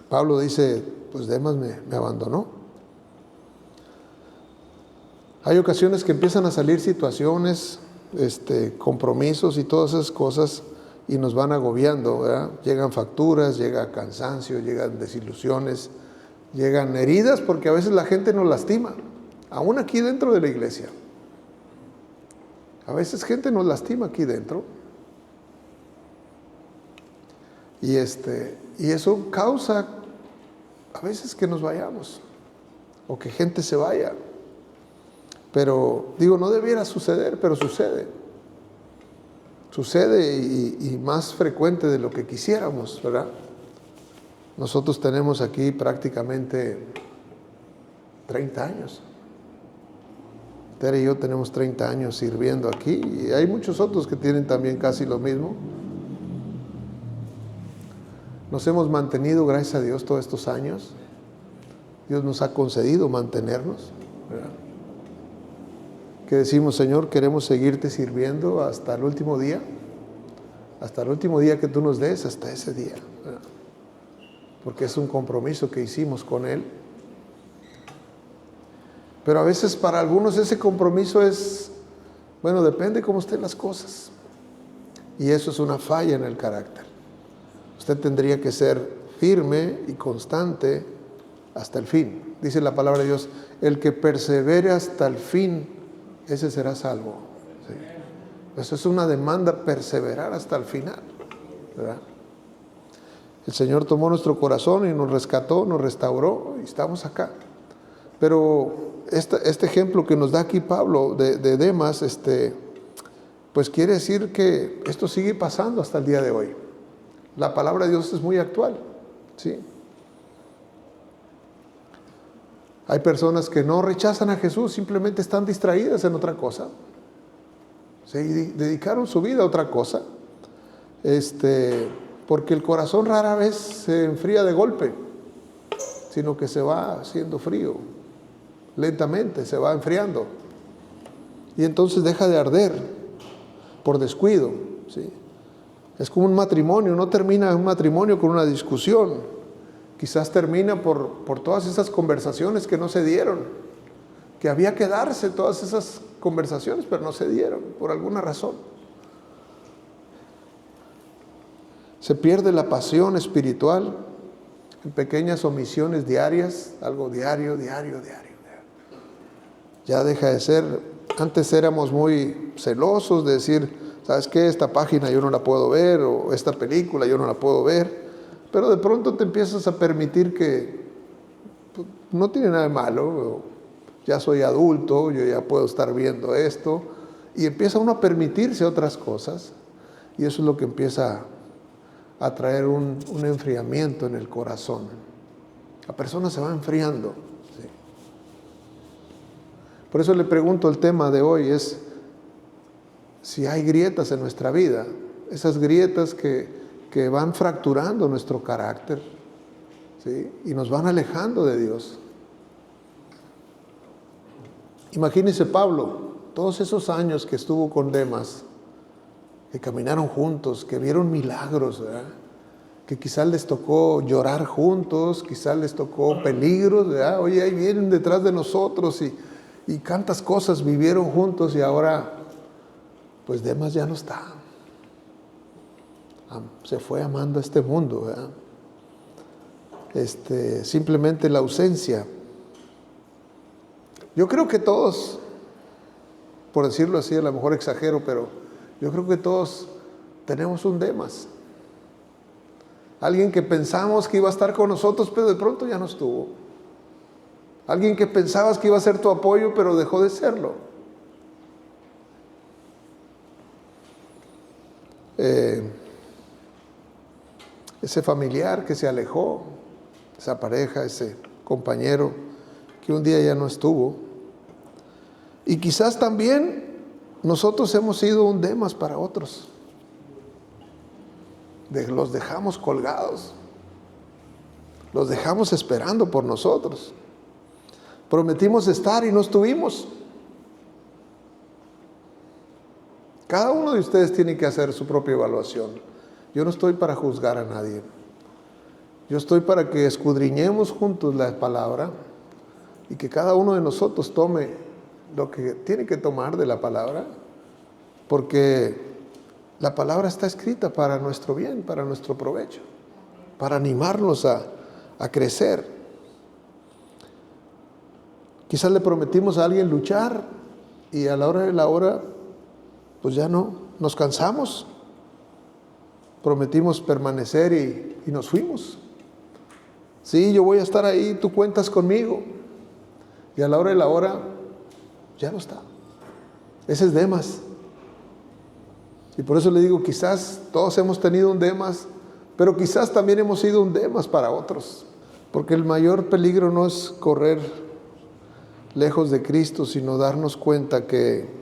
Pablo dice, pues Demas me abandonó. Hay ocasiones que empiezan a salir situaciones, compromisos y todas esas cosas, y nos van agobiando, ¿verdad? Llegan facturas, llega cansancio, llegan desilusiones, llegan heridas, porque a veces la gente nos lastima, aún aquí dentro de la iglesia. A veces gente nos lastima aquí dentro. Y eso causa a veces que nos vayamos, o que gente se vaya. Pero digo, no debiera suceder, pero sucede. Sucede y más frecuente de lo que quisiéramos, ¿verdad? Nosotros tenemos aquí prácticamente 30 años. Tere y yo tenemos 30 años sirviendo aquí, y hay muchos otros que tienen también casi lo mismo. Nos hemos mantenido, gracias a Dios, todos estos años. Dios nos ha concedido mantenernos, ¿verdad? Que decimos, Señor, queremos seguirte sirviendo hasta el último día que tú nos des, hasta ese día, ¿verdad? Porque es un compromiso que hicimos con Él. Pero a veces para algunos ese compromiso es, bueno, depende cómo estén las cosas. Y eso es una falla en el carácter. Usted tendría que ser firme y constante hasta el fin. Dice la palabra de Dios, el que persevere hasta el fin, ese será salvo. ¿Sí? Eso es una demanda, perseverar hasta el final, ¿verdad? El Señor tomó nuestro corazón y nos rescató, nos restauró y estamos acá. Pero este ejemplo que nos da aquí Pablo de Demas, pues quiere decir que esto sigue pasando hasta el día de hoy. La palabra de Dios es muy actual, ¿sí? Hay personas que no rechazan a Jesús, simplemente están distraídas en otra cosa. ¿Sí? Dedicaron su vida a otra cosa. Porque el corazón rara vez se enfría de golpe, sino que se va haciendo frío, lentamente se va enfriando. Y entonces deja de arder por descuido, ¿sí? Es como un matrimonio, no termina un matrimonio con una discusión. Quizás termina por todas esas conversaciones que no se dieron, que había que darse todas esas conversaciones, pero no se dieron por alguna razón. Se pierde la pasión espiritual en pequeñas omisiones diarias, algo diario. Ya deja de ser, antes éramos muy celosos de decir, ¿sabes qué? Esta página yo no la puedo ver, o esta película yo no la puedo ver. Pero de pronto te empiezas a permitir que pues, no tiene nada de malo, ya soy adulto, yo ya puedo estar viendo esto, y empieza uno a permitirse otras cosas, y eso es lo que empieza a traer un enfriamiento en el corazón. La persona se va enfriando. ¿Sí? Por eso le pregunto, el tema de hoy es si hay grietas en nuestra vida, esas grietas que van fracturando nuestro carácter, ¿sí? Y nos van alejando de Dios. Imagínese Pablo, todos esos años que estuvo con Demas, que caminaron juntos, que vieron milagros, ¿verdad? Que quizás les tocó llorar juntos, quizás les tocó peligros, ¿verdad? Oye, ahí vienen detrás de nosotros y tantas cosas vivieron juntos, y ahora pues Demas ya no está. Se fue amando a este mundo, ¿verdad? Simplemente la ausencia. Yo creo que todos, por decirlo así, a lo mejor exagero, pero yo creo que todos tenemos un Demas. Alguien que pensamos que iba a estar con nosotros, pero de pronto ya no estuvo. Alguien que pensabas que iba a ser tu apoyo, pero dejó de serlo. Ese familiar que se alejó, esa pareja, ese compañero que un día ya no estuvo. Y quizás también nosotros hemos sido un Demas para otros. Los dejamos colgados, los dejamos esperando por nosotros. Prometimos estar y no estuvimos. Cada uno de ustedes tiene que hacer su propia evaluación. Yo no estoy para juzgar a nadie. Yo estoy para que escudriñemos juntos la palabra y que cada uno de nosotros tome lo que tiene que tomar de la palabra, porque la palabra está escrita para nuestro bien, para nuestro provecho, para animarnos a crecer. Quizás le prometimos a alguien luchar y a la hora de la hora, pues ya no, nos cansamos. Prometimos permanecer y nos fuimos. Sí, yo voy a estar ahí, tú cuentas conmigo. Y a la hora de la hora, ya no está. Ese es Demas. Y por eso le digo, quizás todos hemos tenido un Demas, pero quizás también hemos sido un Demas para otros. Porque el mayor peligro no es correr lejos de Cristo, sino darnos cuenta que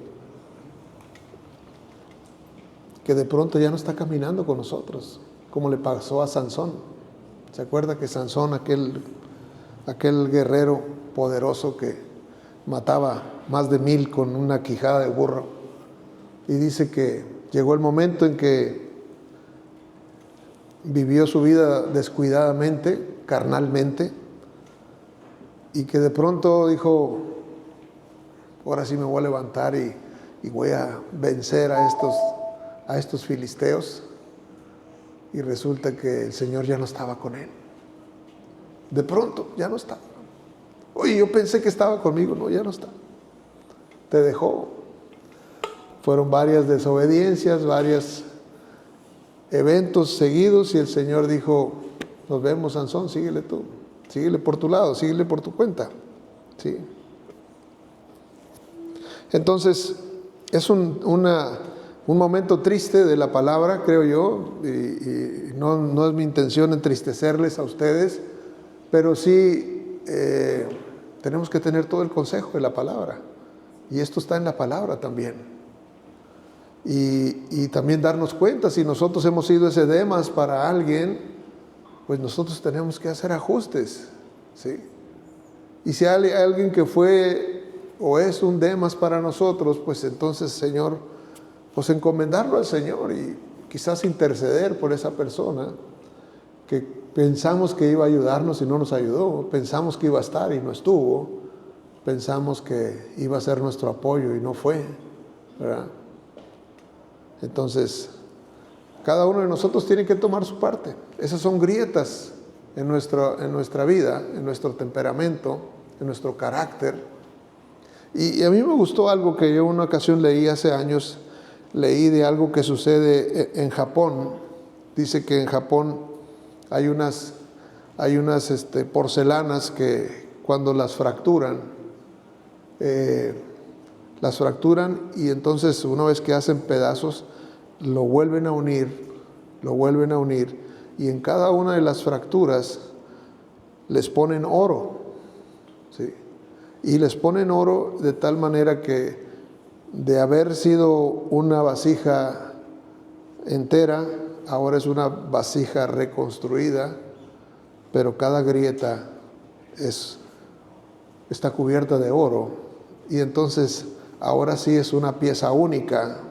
de pronto ya no está caminando con nosotros, como le pasó a Sansón. ¿Se acuerda que Sansón, aquel guerrero poderoso que mataba más de 1000 con una quijada de burro? Y dice que llegó el momento en que vivió su vida descuidadamente, carnalmente, y que de pronto dijo, ahora sí me voy a levantar y voy a vencer a a estos filisteos y resulta que el Señor ya no estaba con él. De pronto, ya no estaba. Oye, yo pensé que estaba conmigo. No, ya no está. Te dejó. Fueron varias desobediencias, varios eventos seguidos y el Señor dijo, nos vemos, Sansón, síguele tú. Síguele por tu lado, síguele por tu cuenta. ¿Sí? Entonces, es un momento triste de la palabra, creo yo, y no es mi intención entristecerles a ustedes, pero sí tenemos que tener todo el consejo de la palabra. Y esto está en la palabra también. Y también darnos cuenta, si nosotros hemos sido ese Demas para alguien, pues nosotros tenemos que hacer ajustes, ¿sí? Y si hay alguien que fue o es un Demas para nosotros, pues entonces, Señor, pues encomendarlo al Señor y quizás interceder por esa persona que pensamos que iba a ayudarnos y no nos ayudó, pensamos que iba a estar y no estuvo, pensamos que iba a ser nuestro apoyo y no fue, ¿verdad? Entonces, cada uno de nosotros tiene que tomar su parte. Esas son grietas en nuestra vida, en nuestro temperamento, en nuestro carácter. Y a mí me gustó algo que yo una ocasión leí hace años, leí de algo que sucede en Japón. Dice que en Japón hay unas porcelanas que cuando las fracturan y entonces una vez que hacen pedazos, lo vuelven a unir y en cada una de las fracturas les ponen oro, ¿sí? Y les ponen oro de tal manera que de haber sido una vasija entera, ahora es una vasija reconstruida, pero cada grieta está cubierta de oro y entonces ahora sí es una pieza única.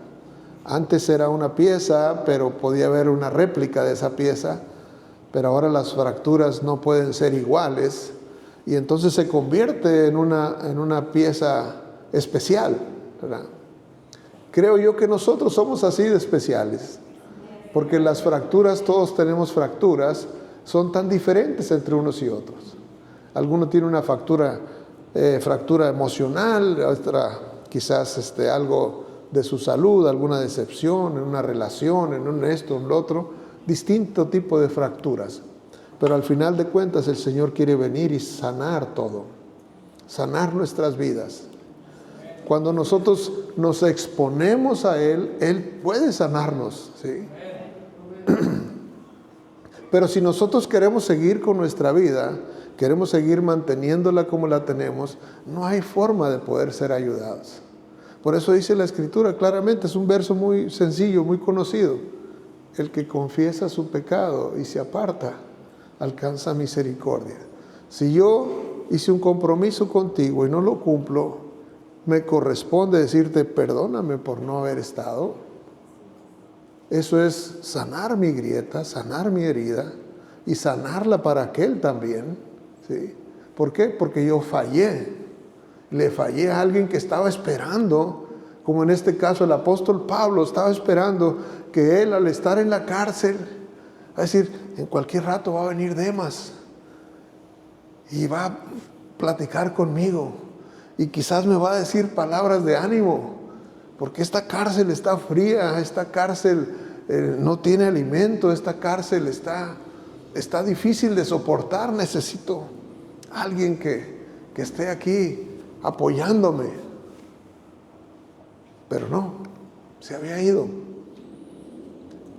Antes era una pieza, pero podía haber una réplica de esa pieza, pero ahora las fracturas no pueden ser iguales y entonces se convierte en una pieza especial, ¿verdad? Creo yo que nosotros somos así de especiales, porque las fracturas, todos tenemos fracturas, son tan diferentes entre unos y otros. Alguno tiene una fractura emocional, otra quizás algo de su salud, alguna decepción, en una relación, en un esto, en lo otro, distinto tipo de fracturas. Pero al final de cuentas el Señor quiere venir y sanar todo, sanar nuestras vidas. Cuando nosotros nos exponemos a Él, Él puede sanarnos, ¿sí? Pero si nosotros queremos seguir con nuestra vida, queremos seguir manteniéndola como la tenemos, no hay forma de poder ser ayudados. Por eso dice la Escritura claramente, es un verso muy sencillo, muy conocido. El que confiesa su pecado y se aparta, alcanza misericordia. Si yo hice un compromiso contigo y no lo cumplo, me corresponde decirte perdóname por no haber estado. Eso es sanar mi grieta, sanar mi herida y sanarla para aquel también, ¿sí? ¿Por qué? Porque yo fallé. Le fallé a alguien que estaba esperando, como en este caso el apóstol Pablo estaba esperando que él al estar en la cárcel, va a decir, en cualquier rato va a venir Demas y va a platicar conmigo y quizás me va a decir palabras de ánimo, porque esta cárcel está fría, esta cárcel no tiene alimento, esta cárcel está difícil de soportar, necesito a alguien que esté aquí apoyándome. Pero no, se había ido.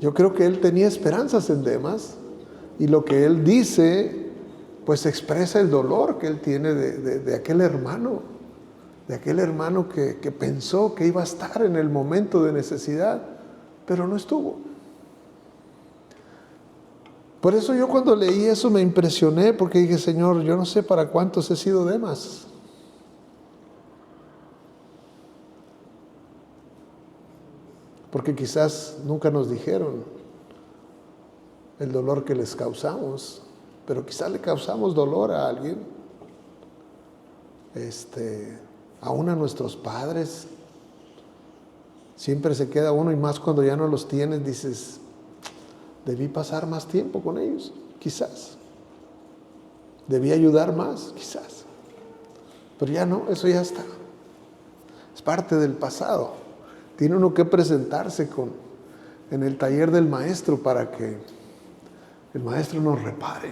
Yo creo que él tenía esperanzas en Demas y lo que él dice pues expresa el dolor que él tiene de aquel hermano, que pensó que iba a estar en el momento de necesidad, pero no estuvo. Por eso yo cuando leí eso me impresioné, porque dije, Señor, yo no sé para cuántos he sido Demas. Porque quizás nunca nos dijeron el dolor que les causamos, pero quizás le causamos dolor a alguien, aún a nuestros padres, Siempre se queda uno, y más cuando ya no los tienes, dices, debí pasar más tiempo con ellos, quizás. Debí ayudar más, quizás. Pero ya no, eso ya está. Es parte del pasado. Tiene uno que presentarse en el taller del maestro para que el maestro nos repare.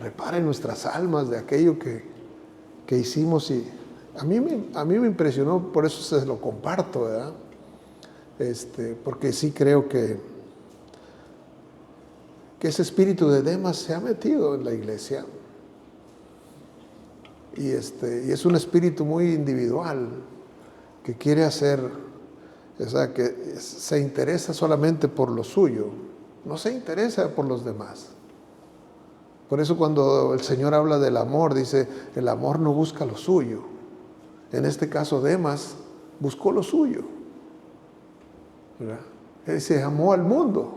Repare nuestras almas de aquello que hicimos. Y a mí me impresionó, por eso se lo comparto, ¿verdad? Porque sí creo que ese espíritu de Demas se ha metido en la iglesia. Y es un espíritu muy individual que quiere hacer, o sea, que se interesa solamente por lo suyo, no se interesa por los demás. Por eso cuando el Señor habla del amor, dice, el amor no busca lo suyo. En este caso Demas buscó lo suyo, ¿verdad? Él se amó al mundo.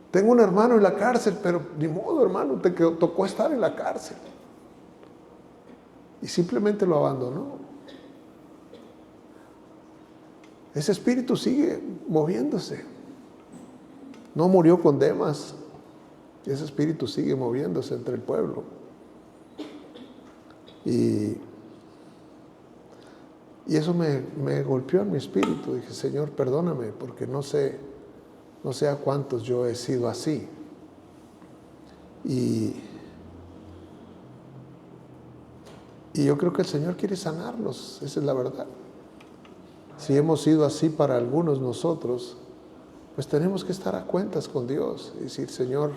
Tengo un hermano en la cárcel, pero ni modo, hermano, te tocó estar en la cárcel. Y simplemente lo abandonó. Ese espíritu sigue moviéndose. No murió con Demas. Ese espíritu sigue moviéndose entre el pueblo. Y eso me golpeó en mi espíritu. Dije, Señor, perdóname, porque no sé a cuántos yo he sido así. Y yo creo que el Señor quiere sanarlos, esa es la verdad. Si hemos sido así para algunos nosotros, pues tenemos que estar a cuentas con Dios y decir, Señor,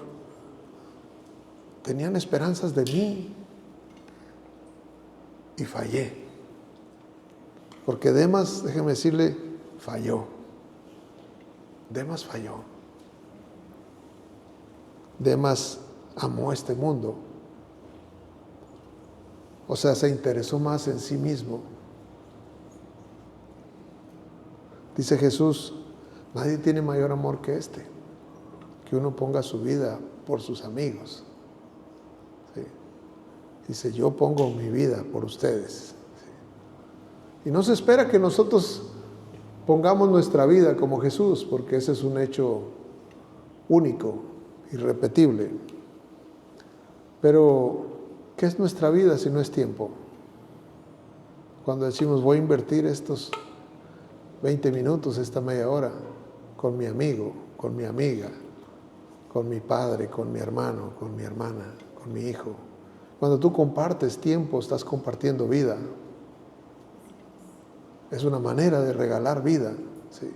tenían esperanzas de mí y fallé. Porque Demas, déjeme decirle, falló. Demas falló. Demas amó este mundo. O sea, se interesó más en sí mismo. Dice Jesús, nadie tiene mayor amor que que uno ponga su vida por sus amigos. ¿Sí? Dice, yo pongo mi vida por ustedes. ¿Sí? Y no se espera que nosotros pongamos nuestra vida como Jesús, porque ese es un hecho único, irrepetible. Pero, ¿qué es nuestra vida si no es tiempo? Cuando decimos, voy a invertir estos 20 minutos, esta media hora, con mi amigo, con mi amiga, con mi padre, con mi hermano, con mi hermana, con mi hijo. Cuando tú compartes tiempo, estás compartiendo vida. Es una manera de regalar vida, ¿sí?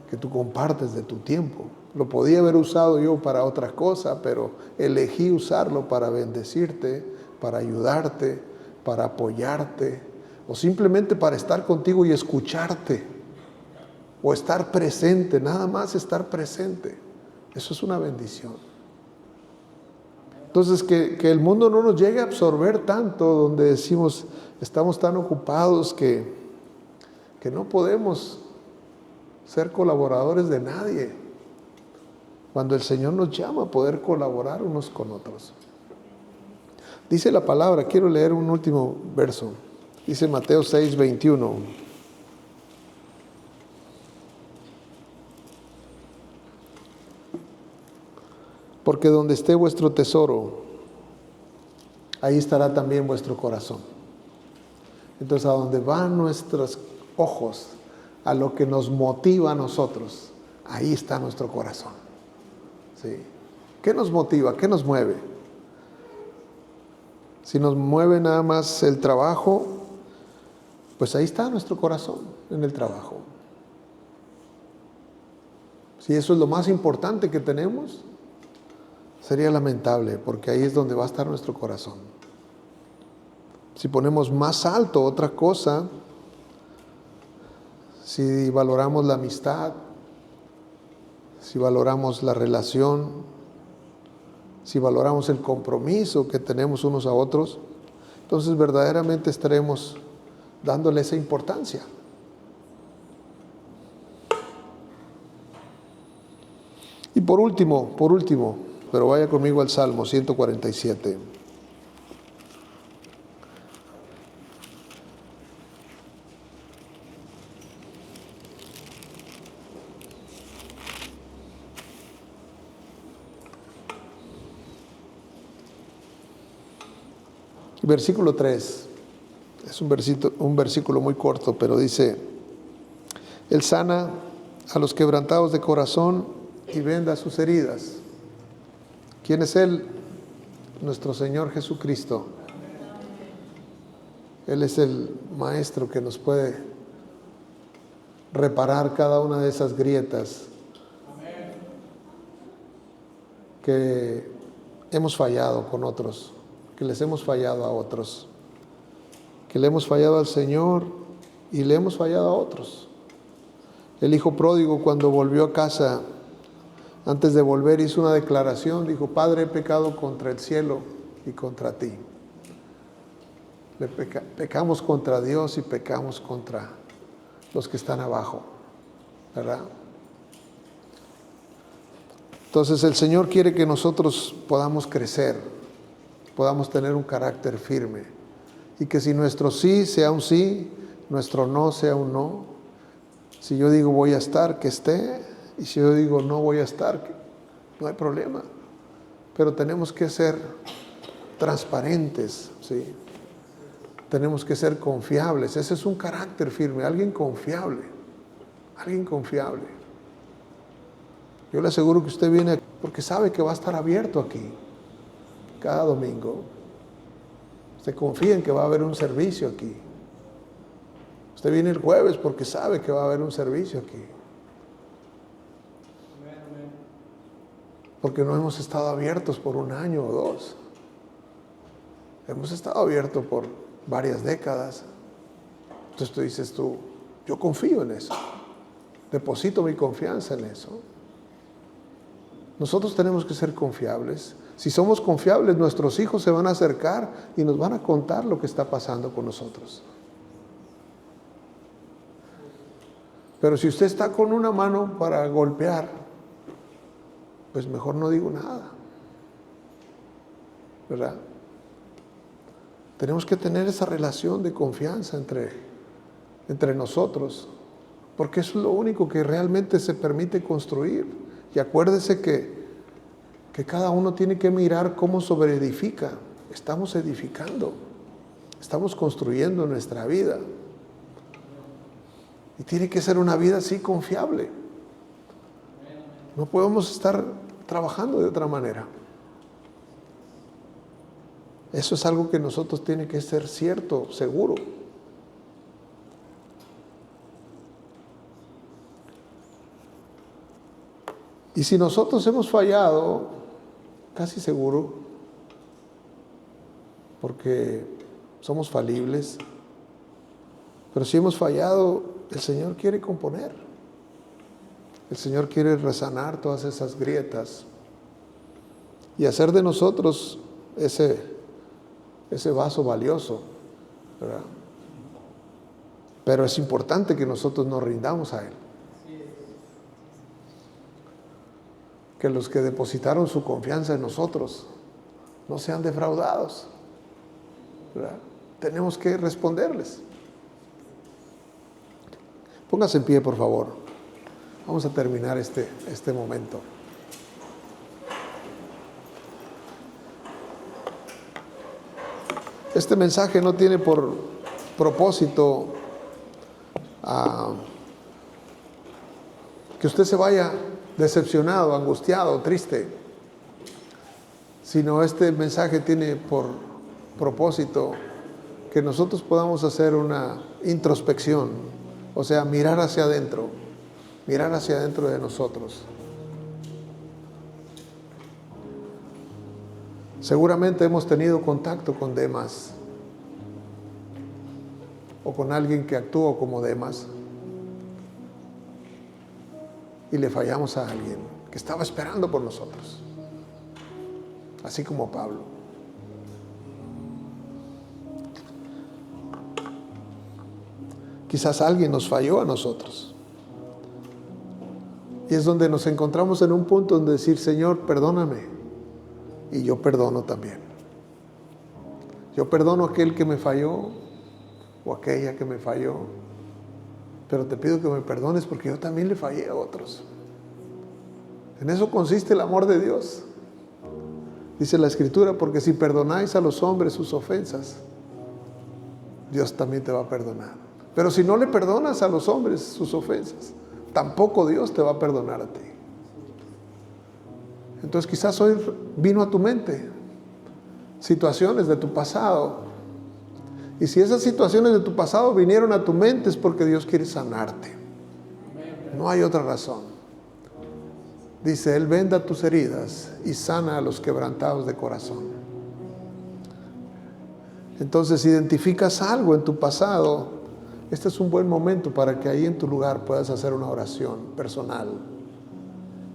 Que tú compartes de tu tiempo. Lo podía haber usado yo para otra cosa, pero elegí usarlo para bendecirte, para ayudarte, para apoyarte, o simplemente para estar contigo y escucharte. O estar presente, nada más estar presente. Eso es una bendición. Entonces, que el mundo no nos llegue a absorber tanto, donde decimos, estamos tan ocupados que no podemos ser colaboradores de nadie. Cuando el Señor nos llama a poder colaborar unos con otros. Dice la palabra, quiero leer un último verso. Dice Mateo 6:21. Porque donde esté vuestro tesoro, ahí estará también vuestro corazón. Entonces, a donde van nuestros ojos, a lo que nos motiva a nosotros, ahí está nuestro corazón. ¿Sí? ¿Qué nos motiva? ¿Qué nos mueve? Si nos mueve nada más el trabajo, pues ahí está nuestro corazón, en el trabajo. Si eso es lo más importante que tenemos, sería lamentable, porque ahí es donde va a estar nuestro corazón. Si ponemos más alto otra cosa, si valoramos la amistad, si valoramos la relación, si valoramos el compromiso que tenemos unos a otros, entonces verdaderamente estaremos dándole esa importancia. Y por último, pero vaya conmigo al Salmo 147. Versículo 3. Es un versículo muy corto, pero dice: Él sana a los quebrantados de corazón y venda sus heridas. ¿Quién es Él? Nuestro Señor Jesucristo. Él es el Maestro que nos puede reparar cada una de esas grietas que hemos fallado con otros, que les hemos fallado a otros, que le hemos fallado al Señor y le hemos fallado a otros. El hijo pródigo, cuando volvió a casa, antes de volver hizo una declaración, dijo: Padre, he pecado contra el cielo y contra ti. Pecamos contra Dios y pecamos contra los que están abajo, ¿verdad? Entonces el Señor quiere que nosotros podamos crecer, podamos tener un carácter firme, y que si nuestro sí sea un sí, nuestro no sea un no. Si yo digo voy a estar, que esté, y si yo digo no voy a estar, no hay problema. Pero tenemos que ser transparentes, ¿sí? Tenemos que ser confiables. Ese es un carácter firme, alguien confiable, alguien confiable. Yo le aseguro que usted viene porque sabe que va a estar abierto aquí cada domingo. Usted confía en que va a haber un servicio aquí. Usted viene el jueves porque sabe que va a haber un servicio aquí. Porque no hemos estado abiertos por un año o dos. Hemos estado abiertos por varias décadas. Entonces tú dices, yo confío en eso. Deposito mi confianza en eso. Nosotros tenemos que ser confiables. Si somos confiables, nuestros hijos se van a acercar y nos van a contar lo que está pasando con nosotros. Pero si usted está con una mano para golpear, pues mejor no digo nada, ¿verdad? Tenemos que tener esa relación de confianza entre nosotros, porque eso es lo único que realmente se permite construir. Y acuérdese que cada uno tiene que mirar cómo sobreedifica. Estamos edificando, estamos construyendo nuestra vida. Y tiene que ser una vida así confiable. No podemos estar trabajando de otra manera. Eso es algo que nosotros tiene que ser cierto, seguro. Y si nosotros hemos fallado, casi seguro, porque somos falibles, pero si hemos fallado, el Señor quiere componer. El Señor quiere resanar todas esas grietas y hacer de nosotros ese vaso valioso, ¿verdad? Pero es importante que nosotros nos rindamos a Él. Que los que depositaron su confianza en nosotros no sean defraudados, ¿verdad? Tenemos que responderles. Póngase en pie, por favor. Vamos a terminar este momento. Este mensaje no tiene por propósito que usted se vaya decepcionado, angustiado, triste, sino este mensaje tiene por propósito que nosotros podamos hacer una introspección, o sea, mirar hacia adentro de nosotros. Seguramente hemos tenido contacto con Demas o con alguien que actuó como Demas y le fallamos a alguien que estaba esperando por nosotros, así como Pablo. Quizás alguien nos falló a nosotros. Y es donde nos encontramos en un punto donde decir: Señor, perdóname. Y yo perdono también. Yo perdono a aquel que me falló o aquella que me falló. Pero te pido que me perdones porque yo también le fallé a otros. En eso consiste el amor de Dios. Dice la Escritura, porque si perdonáis a los hombres sus ofensas, Dios también te va a perdonar. Pero si no le perdonas a los hombres sus ofensas, tampoco Dios te va a perdonar a ti. Entonces quizás hoy vino a tu mente situaciones de tu pasado. Y si esas situaciones de tu pasado vinieron a tu mente es porque Dios quiere sanarte. No hay otra razón. Dice, Él venda tus heridas y sana a los quebrantados de corazón. Entonces, si identificas algo en tu pasado, este es un buen momento para que ahí en tu lugar puedas hacer una oración personal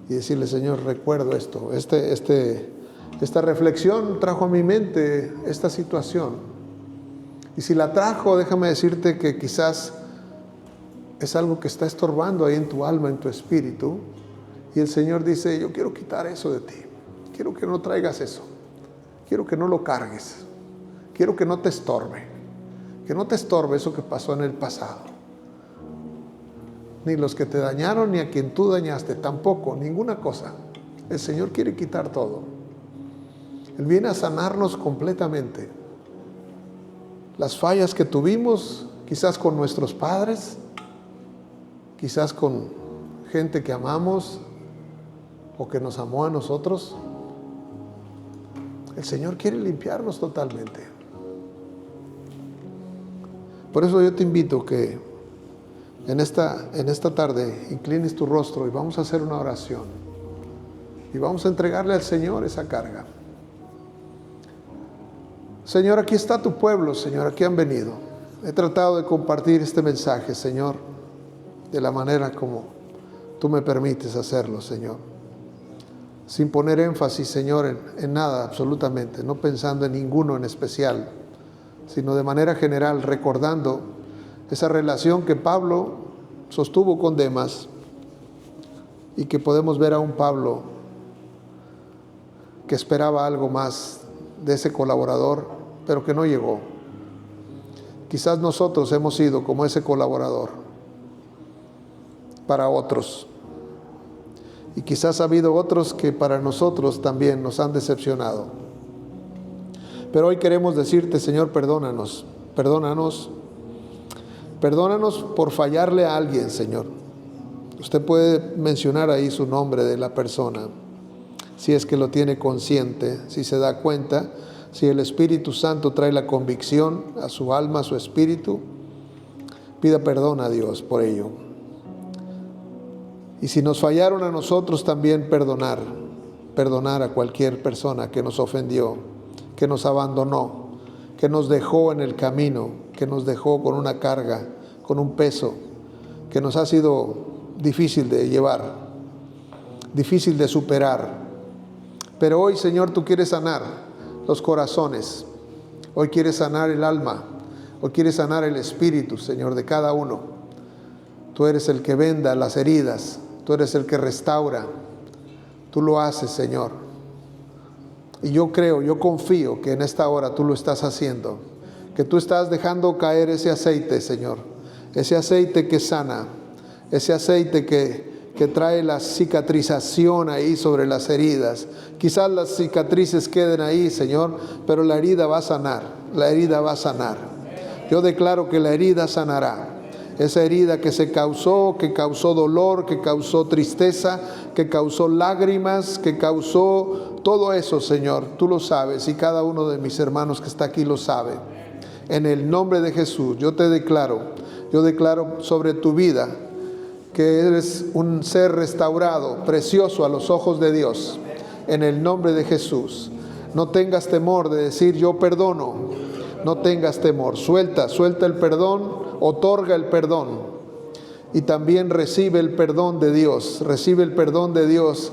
y decirle, Señor, recuerdo esto. Esta reflexión trajo a mi mente esta situación. Y si la trajo, déjame decirte que quizás es algo que está estorbando ahí en tu alma, en tu espíritu. Y el Señor dice, yo quiero quitar eso de ti. Quiero que no traigas eso. Quiero que no lo cargues. Quiero que no te estorbe. Que no te estorbe eso que pasó en el pasado. Ni los que te dañaron, ni a quien tú dañaste, tampoco, ninguna cosa. El Señor quiere quitar todo. Él viene a sanarnos completamente. Las fallas que tuvimos, quizás con nuestros padres, quizás con gente que amamos o que nos amó a nosotros. El Señor quiere limpiarnos totalmente. Por eso yo te invito que en esta tarde inclines tu rostro y vamos a hacer una oración. Y vamos a entregarle al Señor esa carga. Señor, aquí está tu pueblo, Señor, aquí han venido. He tratado de compartir este mensaje, Señor, de la manera como tú me permites hacerlo, Señor. Sin poner énfasis, Señor, en nada, absolutamente, no pensando en ninguno en especial, sino de manera general, recordando esa relación que Pablo sostuvo con Demas y que podemos ver a un Pablo que esperaba algo más de ese colaborador, pero que no llegó. Quizás nosotros hemos sido como ese colaborador para otros. Y quizás ha habido otros que para nosotros también nos han decepcionado. Pero hoy queremos decirte, Señor, perdónanos, perdónanos, perdónanos por fallarle a alguien, Señor. Usted puede mencionar ahí su nombre de la persona, si es que lo tiene consciente, si se da cuenta, si el Espíritu Santo trae la convicción a su alma, a su espíritu, pida perdón a Dios por ello. Y si nos fallaron a nosotros, también perdonar a cualquier persona que nos ofendió, que nos abandonó, que nos dejó en el camino, que nos dejó con una carga, con un peso, que nos ha sido difícil de llevar, difícil de superar. Pero hoy, Señor, tú quieres sanar los corazones, hoy quieres sanar el alma, hoy quieres sanar el espíritu, Señor, de cada uno. Tú eres el que venda las heridas, tú eres el que restaura, tú lo haces, Señor. Y yo creo, yo confío que en esta hora tú lo estás haciendo, que tú estás dejando caer ese aceite, Señor, ese aceite que sana, ese aceite que trae la cicatrización ahí sobre las heridas. Quizás las cicatrices queden ahí, Señor, pero la herida va a sanar, la herida va a sanar. Yo declaro que la herida sanará. Esa herida que se causó, que causó dolor, que causó tristeza, que causó lágrimas, que causó todo eso, Señor, tú lo sabes y cada uno de mis hermanos que está aquí lo sabe. En el nombre de Jesús, yo declaro sobre tu vida que eres un ser restaurado, precioso a los ojos de Dios. En el nombre de Jesús, no tengas temor de decir yo perdono, no tengas temor, suelta el perdón, otorga el perdón y también recibe el perdón de Dios, recibe el perdón de Dios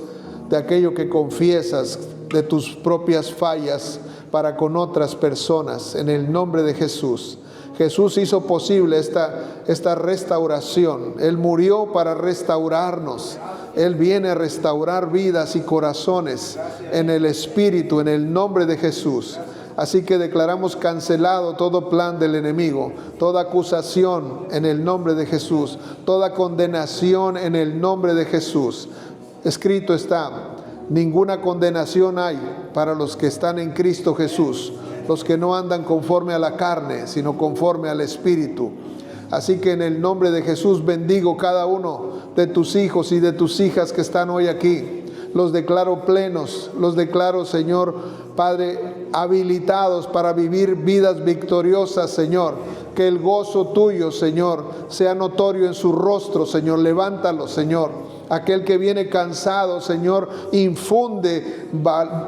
de aquello que confiesas, de tus propias fallas para con otras personas, en el nombre de Jesús. Jesús hizo posible esta restauración. Él murió para restaurarnos. Él viene a restaurar vidas y corazones en el Espíritu, en el nombre de Jesús. Así que declaramos cancelado todo plan del enemigo, toda acusación en el nombre de Jesús, toda condenación en el nombre de Jesús. Escrito está, Ninguna condenación hay para los que están en Cristo Jesús, los que no andan conforme a la carne, sino conforme al Espíritu. Así que en el nombre de Jesús bendigo cada uno de tus hijos y de tus hijas que están hoy aquí. Los declaro plenos, los declaro, Señor, Padre, habilitados para vivir vidas victoriosas, Señor. Que el gozo tuyo, Señor, sea notorio en su rostro, Señor. Levántalo, Señor. Aquel que viene cansado, Señor, infunde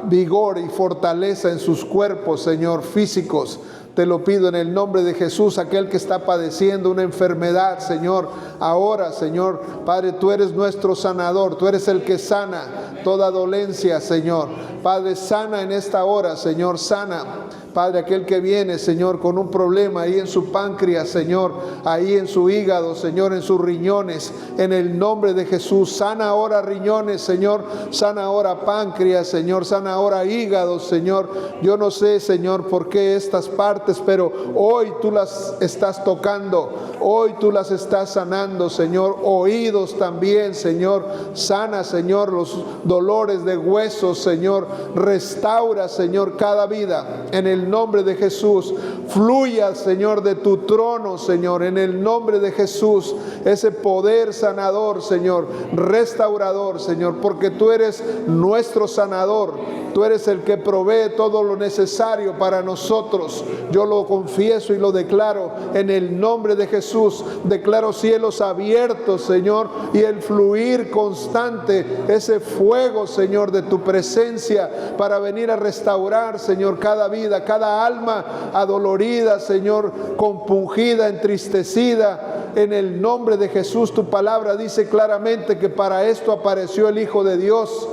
vigor y fortaleza en sus cuerpos, Señor, físicos. Te lo pido en el nombre de Jesús. Aquel que está padeciendo una enfermedad, Señor, ahora, Señor, Padre, tú eres nuestro sanador. Tú eres el que sana toda dolencia, Señor. Padre, sana en esta hora, Señor, sana. Padre, aquel que viene, Señor, con un problema ahí en su páncreas, Señor, ahí en su hígado, Señor, en sus riñones, en el nombre de Jesús, sana ahora riñones, Señor, sana ahora páncreas, Señor, sana ahora hígado, Señor. Yo no sé, Señor, por qué estas partes, pero hoy tú las estás tocando, hoy tú las estás sanando, Señor. Oídos también, Señor, sana, Señor, los dolores de huesos, Señor, restaura, Señor, cada vida, en el nombre de Jesús. Fluya, Señor, de tu trono, Señor, en el nombre de Jesús, ese poder sanador, Señor, restaurador, Señor, porque tú eres nuestro sanador. Tú eres el que provee todo lo necesario para nosotros. Yo lo confieso y lo declaro en el nombre de Jesús. Declaro cielos abiertos, Señor, y el fluir constante, ese fuego, Señor, de tu presencia para venir a restaurar, Señor, cada vida, cada alma adolorida, Señor, compungida, entristecida. En el nombre de Jesús, tu palabra dice claramente que para esto apareció el Hijo de Dios,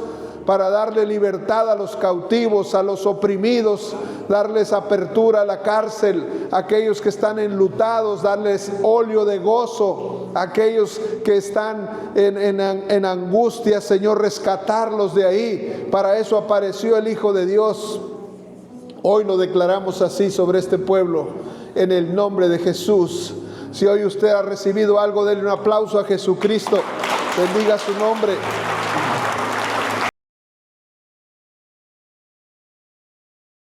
para darle libertad a los cautivos, a los oprimidos, darles apertura a la cárcel, a aquellos que están enlutados, darles óleo de gozo, a aquellos que están en angustia, Señor, rescatarlos de ahí. Para eso apareció el Hijo de Dios. Hoy lo declaramos así sobre este pueblo, en el nombre de Jesús. Si hoy usted ha recibido algo, denle un aplauso a Jesucristo. Bendiga su nombre.